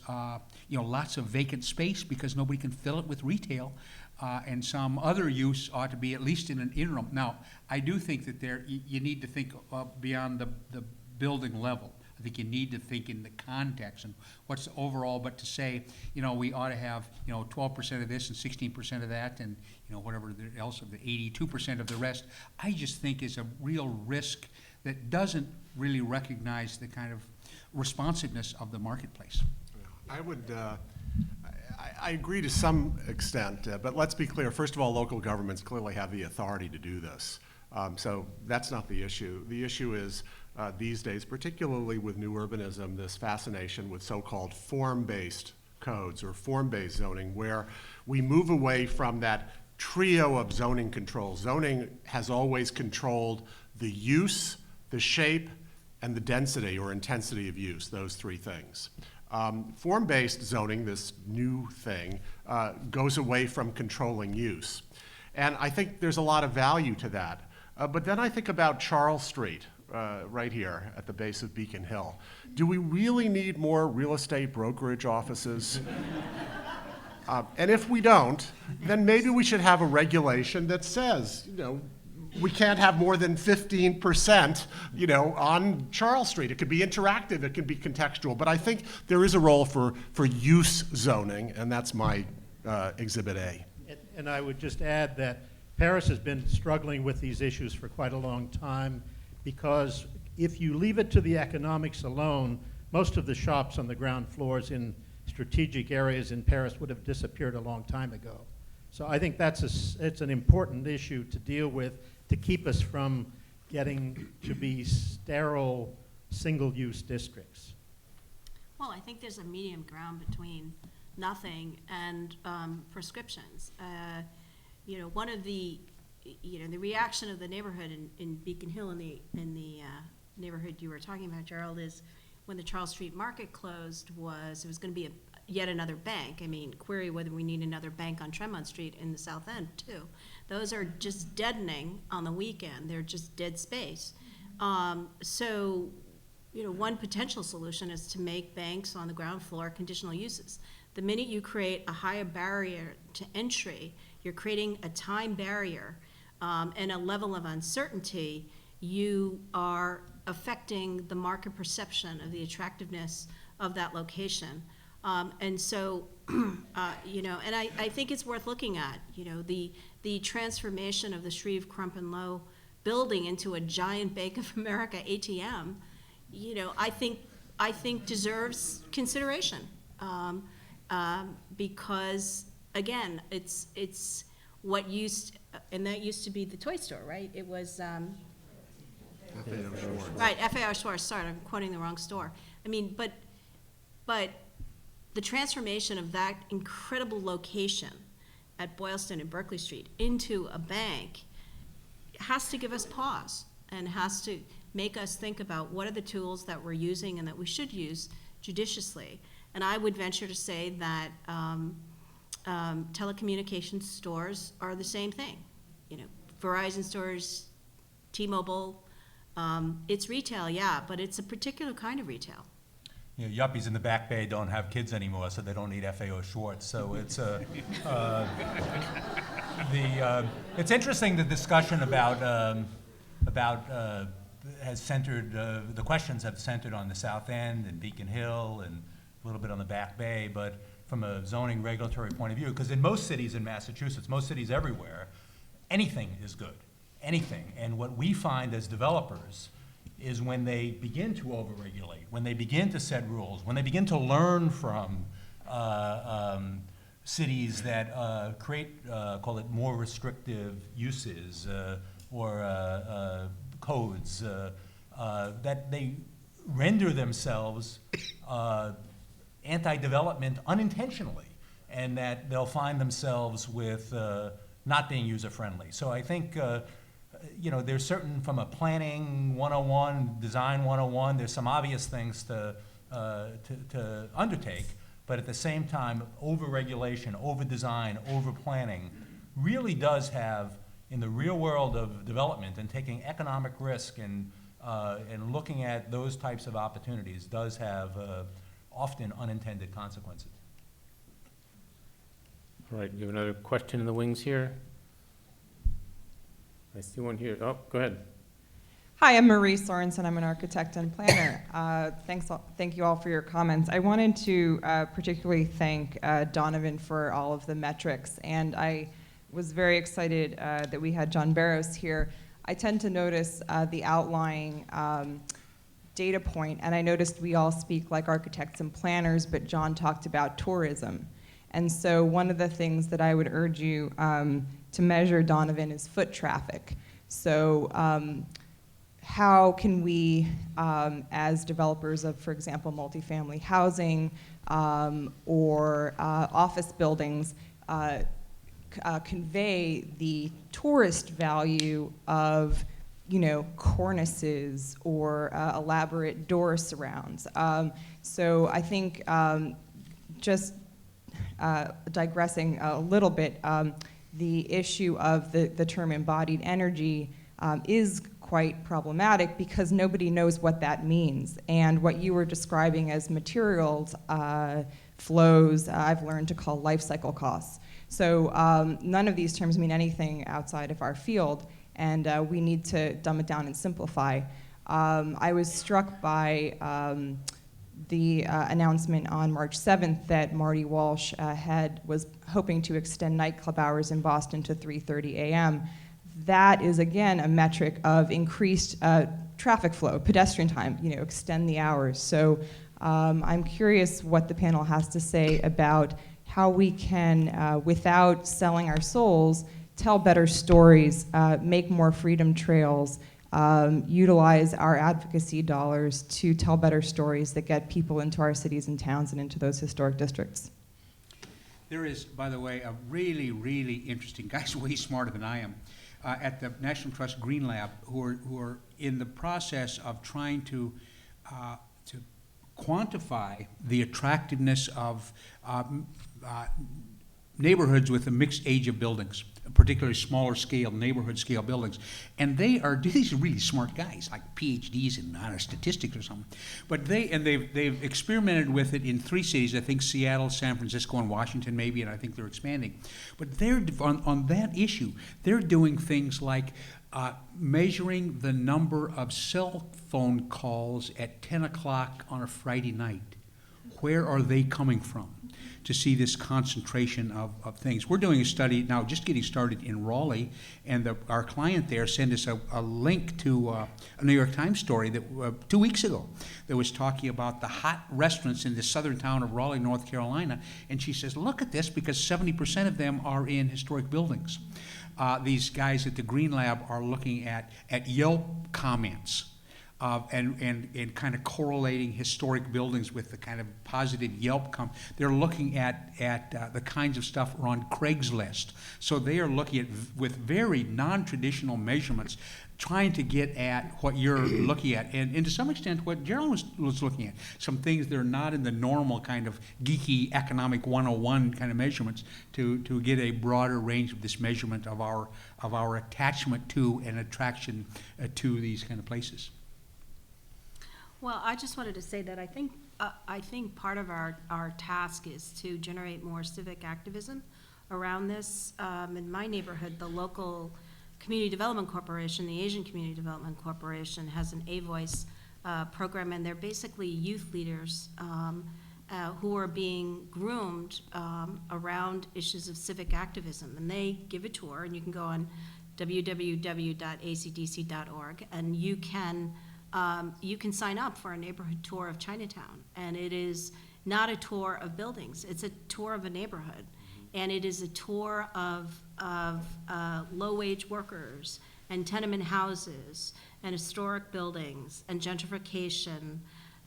lots of vacant space because nobody can fill it with retail. And some other use ought to be at least in an interim. Now, I do think that you need to think beyond the building level. I think you need to think in the context and what's the overall, but to say, we ought to have, 12% of this and 16% of that and, whatever else of the 82% of the rest, I just think is a real risk that doesn't really recognize the kind of responsiveness of the marketplace. I would, I agree to some extent, but let's be clear. First of all, local governments clearly have the authority to do this. So that's not the issue. The issue is these days, particularly with new urbanism, this fascination with so-called form-based codes or form-based zoning, where we move away from that trio of zoning controls. Zoning has always controlled the use, the shape, and the density or intensity of use, those three things. Form-based zoning, this new thing, goes away from controlling use. And I think there's a lot of value to that. But then I think about Charles Street, right here at the base of Beacon Hill. Do we really need more real estate brokerage offices? And if we don't, then maybe we should have a regulation that says, we can't have more than 15%, on Charles Street. It could be interactive, it could be contextual, but I think there is a role for use zoning, and that's my Exhibit A. And I would just add that Paris has been struggling with these issues for quite a long time, because if you leave it to the economics alone, most of the shops on the ground floors in strategic areas in Paris would have disappeared a long time ago. So I think it's an important issue to deal with, to keep us from getting to be sterile, single-use districts. Well, I think there's a medium ground between nothing and prescriptions. One of the reaction of the neighborhood in Beacon Hill, in the neighborhood you were talking about, Gerald, is when the Charles Street Market closed, it was going to be yet another bank. I mean, query whether we need another bank on Tremont Street in the South End, too. Those are just deadening on the weekend. They're just dead space. So, one potential solution is to make banks on the ground floor conditional uses. The minute you create a higher barrier to entry, you're creating a time barrier and a level of uncertainty. You are affecting the market perception of the attractiveness of that location. And so, and I think it's worth looking at, the transformation of the Shreve, Crump and Low building into a giant Bank of America ATM, I think deserves consideration. Because again, it's what and that used to be the toy store, right? It was, right, FAO Schwartz, sorry, I'm quoting the wrong store. I mean, but the transformation of that incredible location at Boylston and Berkeley Street into a bank has to give us pause and has to make us think about what are the tools that we're using and that we should use judiciously. And I would venture to say that telecommunications stores are the same thing. Verizon stores, T-Mobile, it's retail, yeah, but it's a particular kind of retail. Yuppies in the Back Bay don't have kids anymore, so they don't need FAO Schwartz. So it's it's interesting, the discussion about has centered, the questions have centered on the South End and Beacon Hill and a little bit on the Back Bay, but from a zoning regulatory point of view, because in most cities in Massachusetts, most cities everywhere, anything is good, anything. And what we find as developers is when they begin to overregulate, when they begin to set rules, when they begin to learn from cities that create, call it more restrictive uses or codes, that they render themselves anti-development unintentionally, and that they'll find themselves with not being user-friendly. So I think there's certain, from a planning 101, design 101, there's some obvious things to undertake, but at the same time, over-regulation, over-design, over-planning really does have, in the real world of development and taking economic risk and looking at those types of opportunities, does have often unintended consequences. All right, we have another question in the wings here. I see one here. Oh, go ahead. Hi, I'm Marie Sorensen. I'm an architect and planner. Thank you all for your comments. I wanted to particularly thank Donovan for all of the metrics, and I was very excited that we had John Barros here. I tend to notice the outlying data point, and I noticed we all speak like architects and planners, but John talked about tourism. And so one of the things that I would urge you to measure, Donovan, is foot traffic. So how can we, as developers of, for example, multifamily housing or office buildings, convey the tourist value of, cornices or elaborate door surrounds. So I think just digressing a little bit, the issue of the term embodied energy is quite problematic because nobody knows what that means. And what you were describing as materials flows, I've learned to call life cycle costs. So none of these terms mean anything outside of our field, and we need to dumb it down and simplify. I was struck by the announcement on March 7th that Marty Walsh was hoping to extend nightclub hours in Boston to 3:30 a.m. That is, again, a metric of increased traffic flow, pedestrian time, extend the hours. So I'm curious what the panel has to say about how we can, without selling our souls, tell better stories, make more freedom trails, utilize our advocacy dollars to tell better stories that get people into our cities and towns and into those historic districts. There is, by the way, a really, really interesting guy's way smarter than I am at the National Trust Green Lab who are in the process of trying to quantify the attractiveness of neighborhoods with a mixed age of buildings, particularly smaller scale, neighborhood scale buildings. And these are really smart guys, like PhDs in statistics or something. But they've experimented with it in 3 cities, I think Seattle, San Francisco, and Washington maybe, and I think they're expanding. But they're, on that issue, they're doing things like measuring the number of cell phone calls at 10 o'clock on a Friday night. Where are they coming from? To see this concentration of things. We're doing a study now, just getting started in Raleigh, and our client there sent us a link to a New York Times story that 2 weeks ago that was talking about the hot restaurants in the southern town of Raleigh, North Carolina, and she says, look at this, because 70% of them are in historic buildings. These guys at the Green Lab are looking at Yelp comments. And kind of correlating historic buildings with the kind of positive Yelp they're looking at the kinds of stuff on Craigslist. So they are looking at, with very non-traditional measurements, trying to get at what you're looking at, and to some extent what Jerold was looking at, some things that are not in the normal kind of geeky economic 101 kind of measurements, to get a broader range of this measurement of our attachment to and attraction to these kind of places. Well, I just wanted to say that I think part of our task is to generate more civic activism around this. In my neighborhood, the local Community Development Corporation, the Asian Community Development Corporation, has an A-Voice program, and they're basically youth leaders who are being groomed around issues of civic activism. And they give a tour, and you can go on www.acdc.org, and you can sign up for a neighborhood tour of Chinatown, and it is not a tour of buildings, it's a tour of a neighborhood, and it is a tour of low-wage workers and tenement houses and historic buildings and gentrification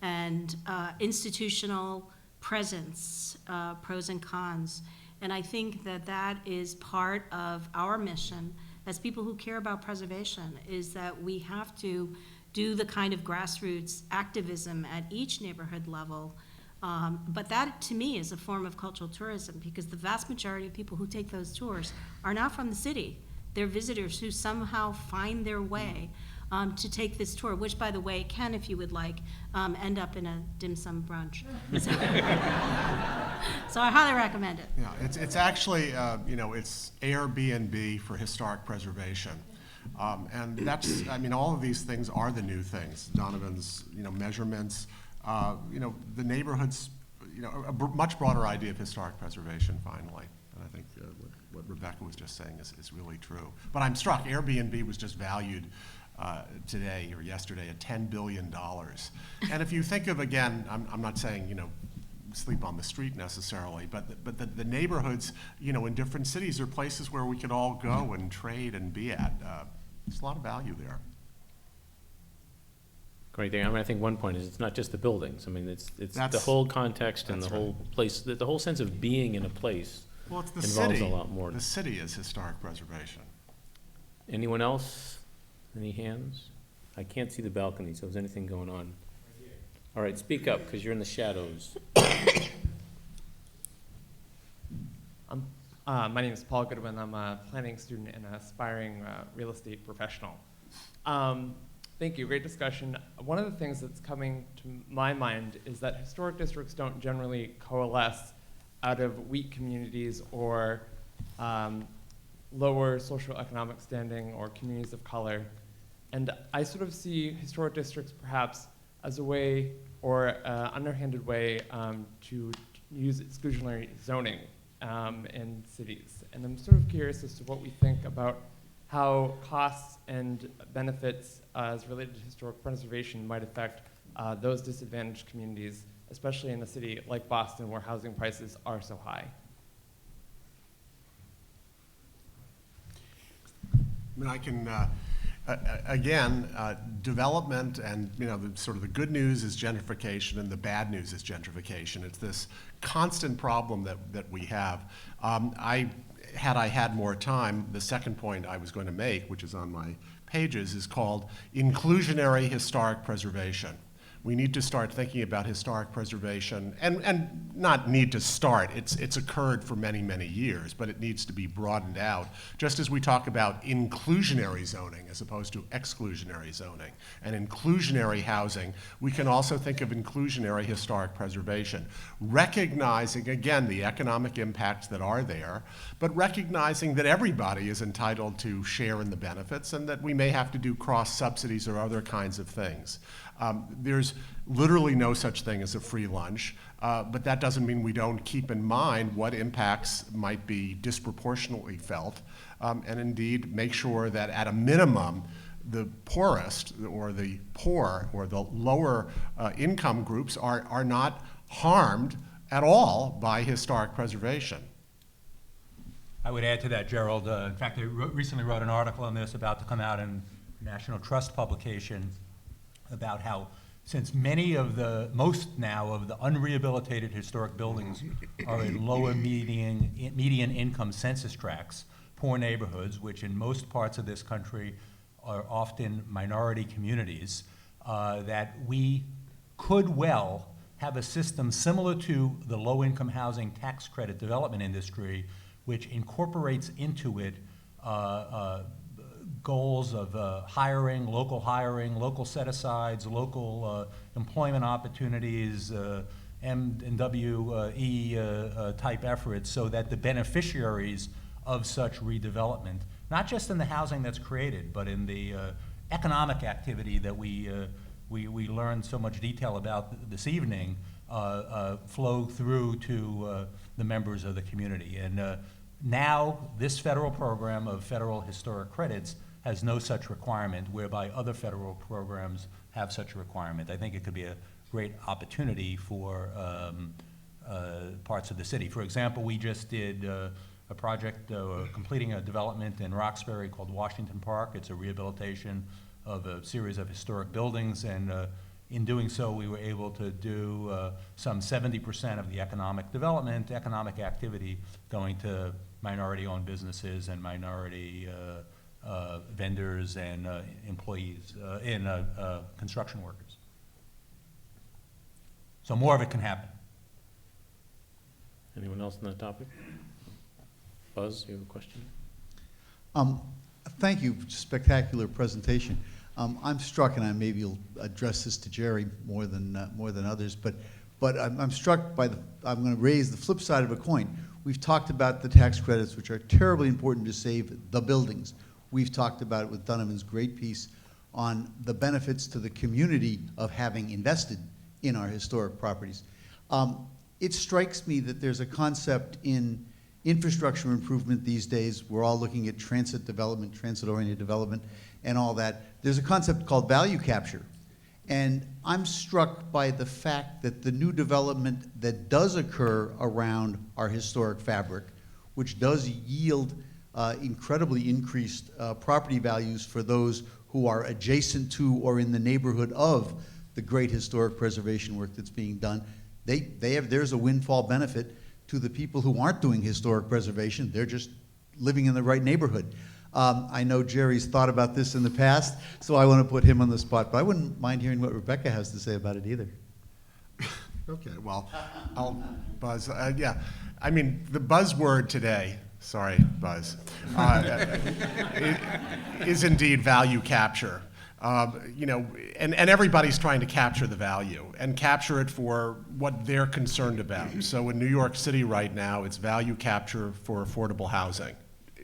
and institutional presence, pros and cons. And I think that is part of our mission as people who care about preservation, is that we have to do the kind of grassroots activism at each neighborhood level. But that, to me, is a form of cultural tourism, because the vast majority of people who take those tours are not from the city. They're visitors who somehow find their way to take this tour, which, by the way, can, if you would like, end up in a dim sum brunch. So I highly recommend it. Yeah, it's actually, it's Airbnb for historic preservation. And that's, all of these things are the new things. Donovan's, measurements, the neighborhoods, a much broader idea of historic preservation, finally. And I think what Rebecca was just saying is really true. But I'm struck, Airbnb was just valued today or yesterday at $10 billion. And if you think of, again, I'm not saying, sleep on the street necessarily, but the neighborhoods, in different cities are places where we could all go and trade and be at. There's a lot of value there. Great thing. I think one point is it's not just the buildings. It's the whole context and the whole place, the whole sense of being in a place. Well, it's the involves city. A lot more. The city is historic preservation. Anyone else? Any hands? I can't see the balcony, so is anything going on? All right, speak up, because you're in the shadows. My name is Paul Goodwin. I'm a planning student and an aspiring real estate professional. Thank you, great discussion. One of the things that's coming to my mind is that historic districts don't generally coalesce out of weak communities or lower socioeconomic standing or communities of color. And I sort of see historic districts perhaps as a way or an underhanded way to use exclusionary zoning in cities. And I'm sort of curious as to what we think about how costs and benefits as related to historic preservation might affect those disadvantaged communities, especially in a city like Boston where housing prices are so high. I mean, I can, again, development and, the sort of the good news is gentrification and the bad news is gentrification. It's this constant problem that we have. Had I had more time, the second point I was going to make, which is on my pages, is called Inclusionary Historic Preservation. We need to start thinking about historic preservation, and not need to start, it's occurred for many, many years, but it needs to be broadened out, just as we talk about inclusionary zoning as opposed to exclusionary zoning. And inclusionary housing, we can also think of inclusionary historic preservation, recognizing, again, the economic impacts that are there, but recognizing that everybody is entitled to share in the benefits and that we may have to do cross-subsidies or other kinds of things. There's literally no such thing as a free lunch, but that doesn't mean we don't keep in mind what impacts might be disproportionately felt, and indeed make sure that at a minimum, the poorest or the poor or the lower income groups are not harmed at all by historic preservation. I would add to that, Gerald. In fact, I recently wrote an article on this about to come out in National Trust publication about how, since most now of the unrehabilitated historic buildings are in lower median income census tracts, poor neighborhoods, which in most parts of this country are often minority communities, that we could well have a system similar to the low-income housing tax credit development industry, which incorporates into it goals of hiring, local set-asides, local employment opportunities, M&WE type efforts, so that the beneficiaries of such redevelopment, not just in the housing that's created, but in the economic activity that we learned so much detail about this evening, flow through to the members of the community. And now this federal program of federal historic credits has no such requirement, whereby other federal programs have such a requirement. I think it could be a great opportunity for parts of the city. For example, we just did a project completing a development in Roxbury called Washington Park. It's a rehabilitation of a series of historic buildings, and in doing so, we were able to do some 70% of the economic activity going to minority-owned businesses and minority vendors and employees and construction workers. So more of it can happen. Anyone else on that topic? Buzz, you have a question? Thank you, spectacular presentation. I'm struck, and maybe you'll address this to Jerry more than others, but I'm struck by I'm going to raise the flip side of a coin. We've talked about the tax credits, which are terribly important to save the buildings. We've talked about it with Donovan's great piece on the benefits to the community of having invested in our historic properties. It strikes me that there's a concept in infrastructure improvement these days. We're all looking at transit development, transit-oriented development, and all that. There's a concept called value capture. And I'm struck by the fact that the new development that does occur around our historic fabric, which does yield incredibly increased property values for those who are adjacent to or in the neighborhood of the great historic preservation work that's being done. There's a windfall benefit to the people who aren't doing historic preservation. They're just living in the right neighborhood. I know Jerry's thought about this in the past, so I want to put him on the spot, but I wouldn't mind hearing what Rebecca has to say about it either. Okay, well, I'll buzz. Yeah, I mean, the buzzword today, sorry, Buzz, is indeed value capture. You know, and everybody's trying to capture the value and capture it for what they're concerned about. So in New York City right now, it's value capture for affordable housing.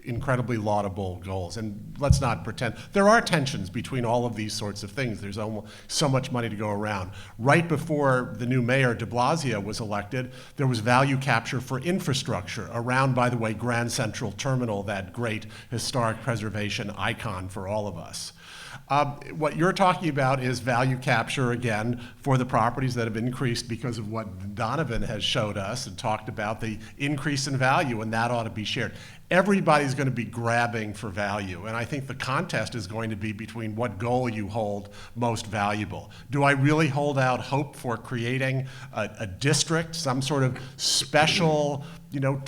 Incredibly laudable goals. And let's not pretend, there are tensions between all of these sorts of things. There's almost so much money to go around. Right before the new mayor, de Blasio, was elected, there was value capture for infrastructure around, by the way, Grand Central Terminal, that great historic preservation icon for all of us. What you're talking about is value capture, again, for the properties that have increased because of what Donovan has showed us and talked about, the increase in value, and that ought to be shared. Everybody's going to be grabbing for value, and I think the contest is going to be between what goal you hold most valuable. Do I really hold out hope for creating a district, some sort of special, you know,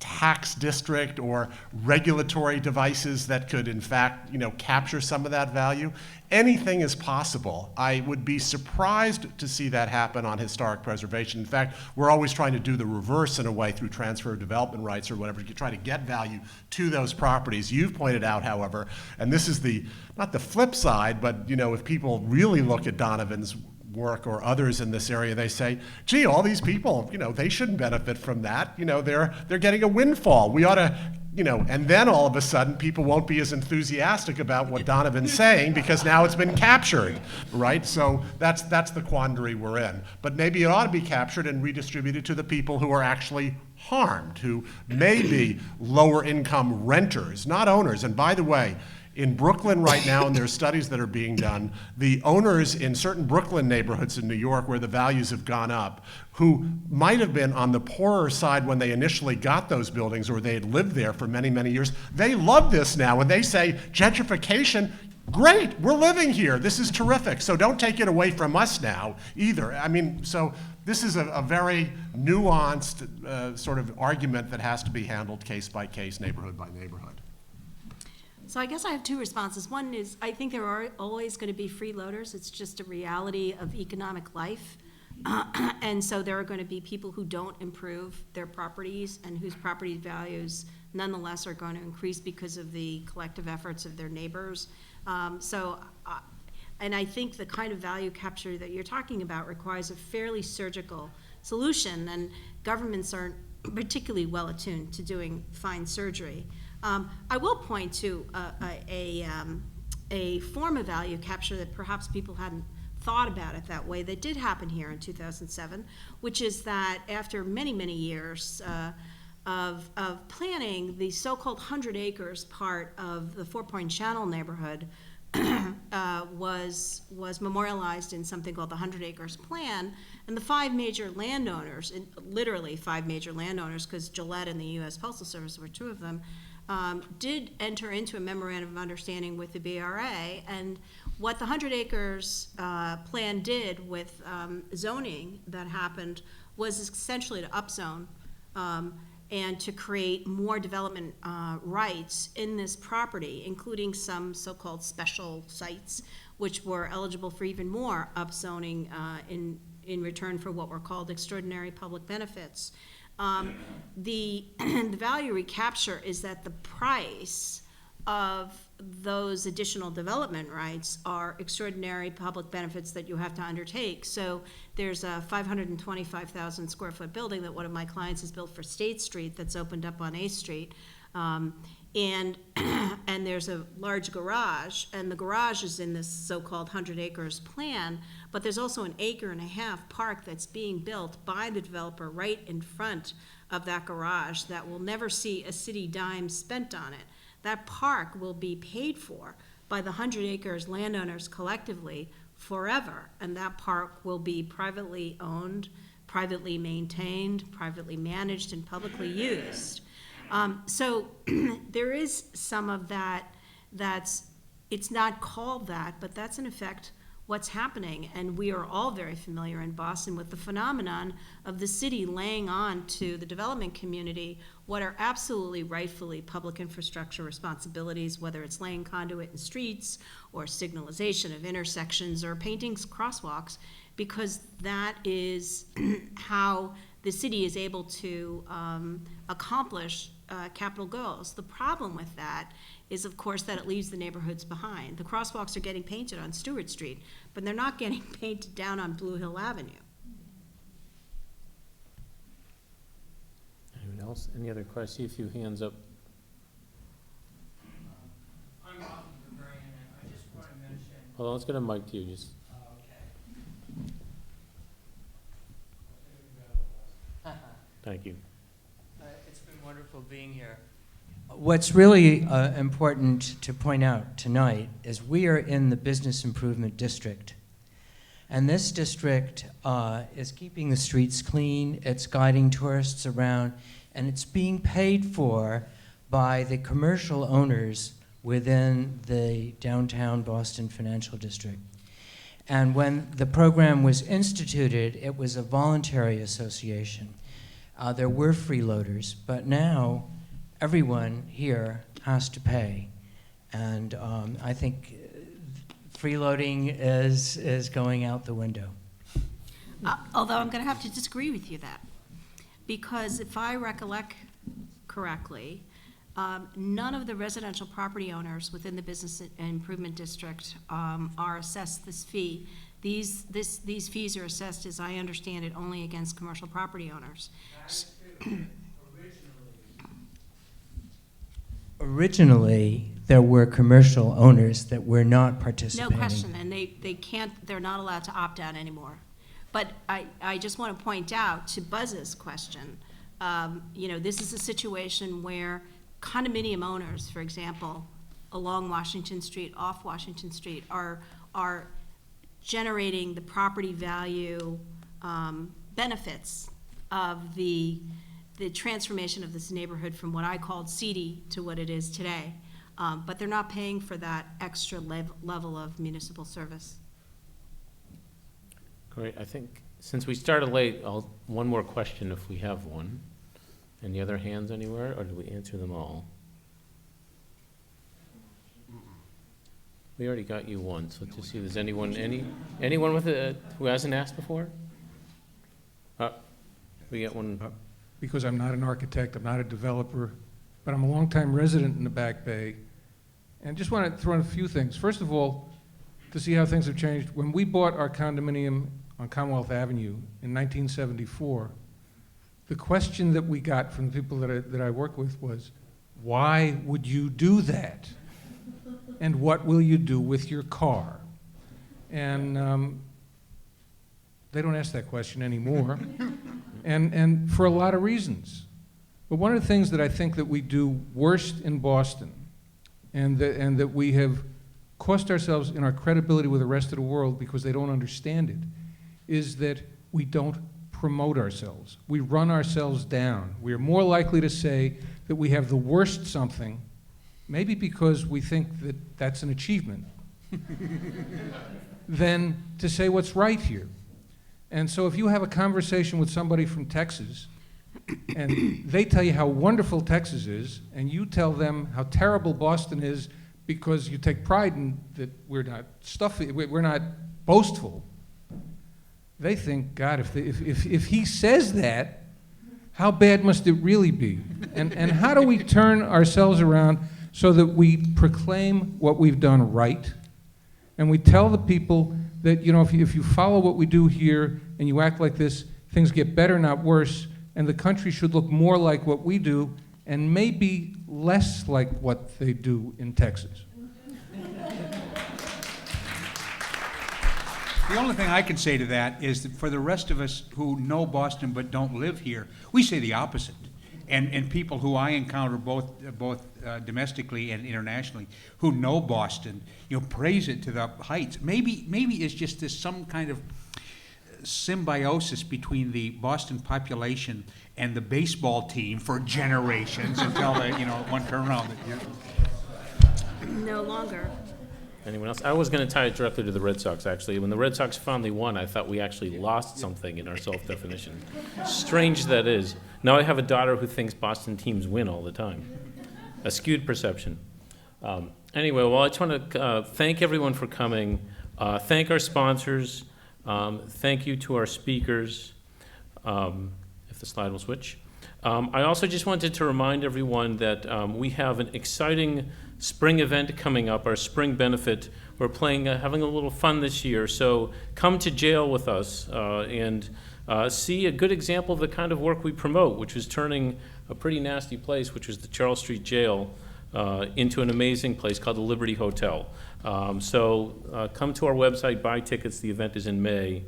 tax district or regulatory devices that could, in fact, you know, capture some of that value? Anything is possible. I would be surprised to see that happen on historic preservation. In fact, we're always trying to do the reverse in a way through transfer of development rights or whatever to try to get value to those properties. You've pointed out, however, and this is the, not the flip side, but, you know, if people really look at Donovan's work or others in this area, they say, gee, all these people, you know, they shouldn't benefit from that. You know, they're getting a windfall. We ought to, you know, and then all of a sudden people won't be as enthusiastic about what Donovan's saying because now it's been captured, right? So that's the quandary we're in. But maybe it ought to be captured and redistributed to the people who are actually harmed, who may be lower income renters, not owners. And by the way, in Brooklyn right now, and there are studies that are being done, the owners in certain Brooklyn neighborhoods in New York where the values have gone up, who might have been on the poorer side when they initially got those buildings or they had lived there for many, many years, they love this now. And they say, gentrification, great, we're living here. This is terrific. So don't take it away from us now either. I mean, so this is a very nuanced sort of argument that has to be handled case by case, neighborhood by neighborhood. So I guess I have two responses. One is, I think there are always going to be freeloaders. It's just a reality of economic life. And so there are going to be people who don't improve their properties and whose property values nonetheless are going to increase because of the collective efforts of their neighbors. And I think the kind of value capture that you're talking about requires a fairly surgical solution, and governments aren't particularly well attuned to doing fine surgery. I will point to a form of value capture that perhaps people hadn't thought about it that way that did happen here in 2007, which is that after many, many years of planning, the so-called 100 acres part of the Four Point Channel neighborhood was memorialized in something called the 100 Acres Plan, and the five major landowners, literally five major landowners, because Gillette and the U.S. Postal Service were two of them, did enter into a memorandum of understanding with the BRA, and what the 100 Acres Plan did with zoning that happened was essentially to upzone and to create more development rights in this property, including some so-called special sites, which were eligible for even more upzoning in return for what were called extraordinary public benefits. The value recapture is that the price of those additional development rights are extraordinary public benefits that you have to undertake. So there's a 525,000 square foot building that one of my clients has built for State Street that's opened up on 8th Street. And there's a large garage, and the garage is in this so-called 100 Acres Plan, but there's also an 1.5 acre park that's being built by the developer right in front of that garage that will never see a city dime spent on it. That park will be paid for by the 100 Acres landowners collectively forever, and that park will be privately owned, privately maintained, privately managed, and publicly used. So there is some of that it's not called that, but that's in effect what's happening. And we are all very familiar in Boston with the phenomenon of the city laying on to the development community what are absolutely rightfully public infrastructure responsibilities, whether it's laying conduit in streets or signalization of intersections or painting crosswalks, because that is how the city is able to accomplish capital goals. The problem with that is, of course, that it leaves the neighborhoods behind. The crosswalks are getting painted on Stewart Street, but they're not getting painted down on Blue Hill Avenue. Anyone else? Any other questions? See a few hands up. I'm off of the very end. I just want to mention. Hold on, let's get a mic to you. Just. Thank you. It's been wonderful being here. What's really important to point out tonight is we are in the Business Improvement District. And this district is keeping the streets clean, it's guiding tourists around, and it's being paid for by the commercial owners within the downtown Boston Financial District. And when the program was instituted, it was a voluntary association. There were freeloaders, but now everyone here has to pay. And I think freeloading is going out the window. Although I'm going to have to disagree with you that, because if I recollect correctly, none of the residential property owners within the Business Improvement District are assessed this fee. These fees are assessed, as I understand it, only against commercial property owners. Originally, there were commercial owners that were not participating. No question, and they're not allowed to opt out anymore. But I just want to point out to Buzz's question, this is a situation where condominium owners, for example, along Washington Street, off Washington Street, are generating the property value benefits of the transformation of this neighborhood from what I called seedy to what it is today. But they're not paying for that extra level of municipal service. Great. I think since we started late, one more question if we have one. Any other hands anywhere, or did we answer them all? We already got you one, so let's just see if there's anyone with who hasn't asked before? We get one. Because I'm not an architect, I'm not a developer, but I'm a longtime resident in the Back Bay. And just want to throw in a few things. First of all, to see how things have changed. When we bought our condominium on Commonwealth Avenue in 1974, the question that we got from the people that I work with was, why would you do that? And what will you do with your car? And they don't ask that question anymore, and for a lot of reasons. But one of the things that I think that we do worst in Boston, and that we have cost ourselves in our credibility with the rest of the world because they don't understand it, is that we don't promote ourselves. We run ourselves down. We are more likely to say that we have the worst something, maybe because we think that that's an achievement, than to say what's right here. And so if you have a conversation with somebody from Texas, and they tell you how wonderful Texas is, and you tell them how terrible Boston is because you take pride in that we're not stuffy, we're not boastful, they think, God, if he says that, how bad must it really be? And how do we turn ourselves around so that we proclaim what we've done right, and we tell the people that, if you follow what we do here and you act like this, things get better, not worse, and the country should look more like what we do and maybe less like what they do in Texas. The only thing I can say to that is that for the rest of us who know Boston but don't live here, we say the opposite. And people who I encounter both domestically and internationally who know Boston, praise it to the heights. Maybe it's just this some kind of symbiosis between the Boston population and the baseball team for generations until one turn around. No longer. Anyone else? I was going to tie it directly to the Red Sox, actually. When the Red Sox finally won, I thought we actually lost something in our self-definition. Strange that is. Now I have a daughter who thinks Boston teams win all the time. A skewed perception. Anyway, well, I just want to thank everyone for coming. Thank our sponsors. Thank you to our speakers. If the slide will switch. I also just wanted to remind everyone that we have an exciting spring event coming up, our spring benefit. We're having a little fun this year, so come to jail with us and see a good example of the kind of work we promote, which is turning a pretty nasty place, which was the Charles Street Jail, into an amazing place called the Liberty Hotel. So come to our website, buy tickets. The event is in May.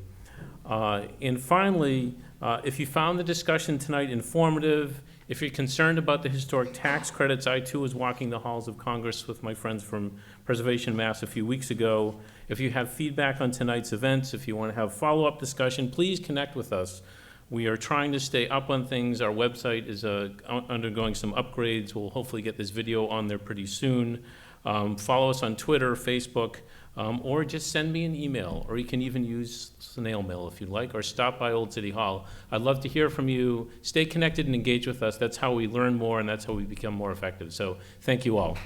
And finally, if you found the discussion tonight informative, if you're concerned about the historic tax credits, I too was walking the halls of Congress with my friends from Preservation Mass a few weeks ago. If you have feedback on tonight's events, if you want to have follow-up discussion, please connect with us. We are trying to stay up on things. Our website is undergoing some upgrades. We'll hopefully get this video on there pretty soon. Follow us on Twitter, Facebook, or just send me an email, or you can even use snail mail if you'd like, or stop by Old City Hall. I'd love to hear from you. Stay connected and engage with us. That's how we learn more, and that's how we become more effective. So thank you all.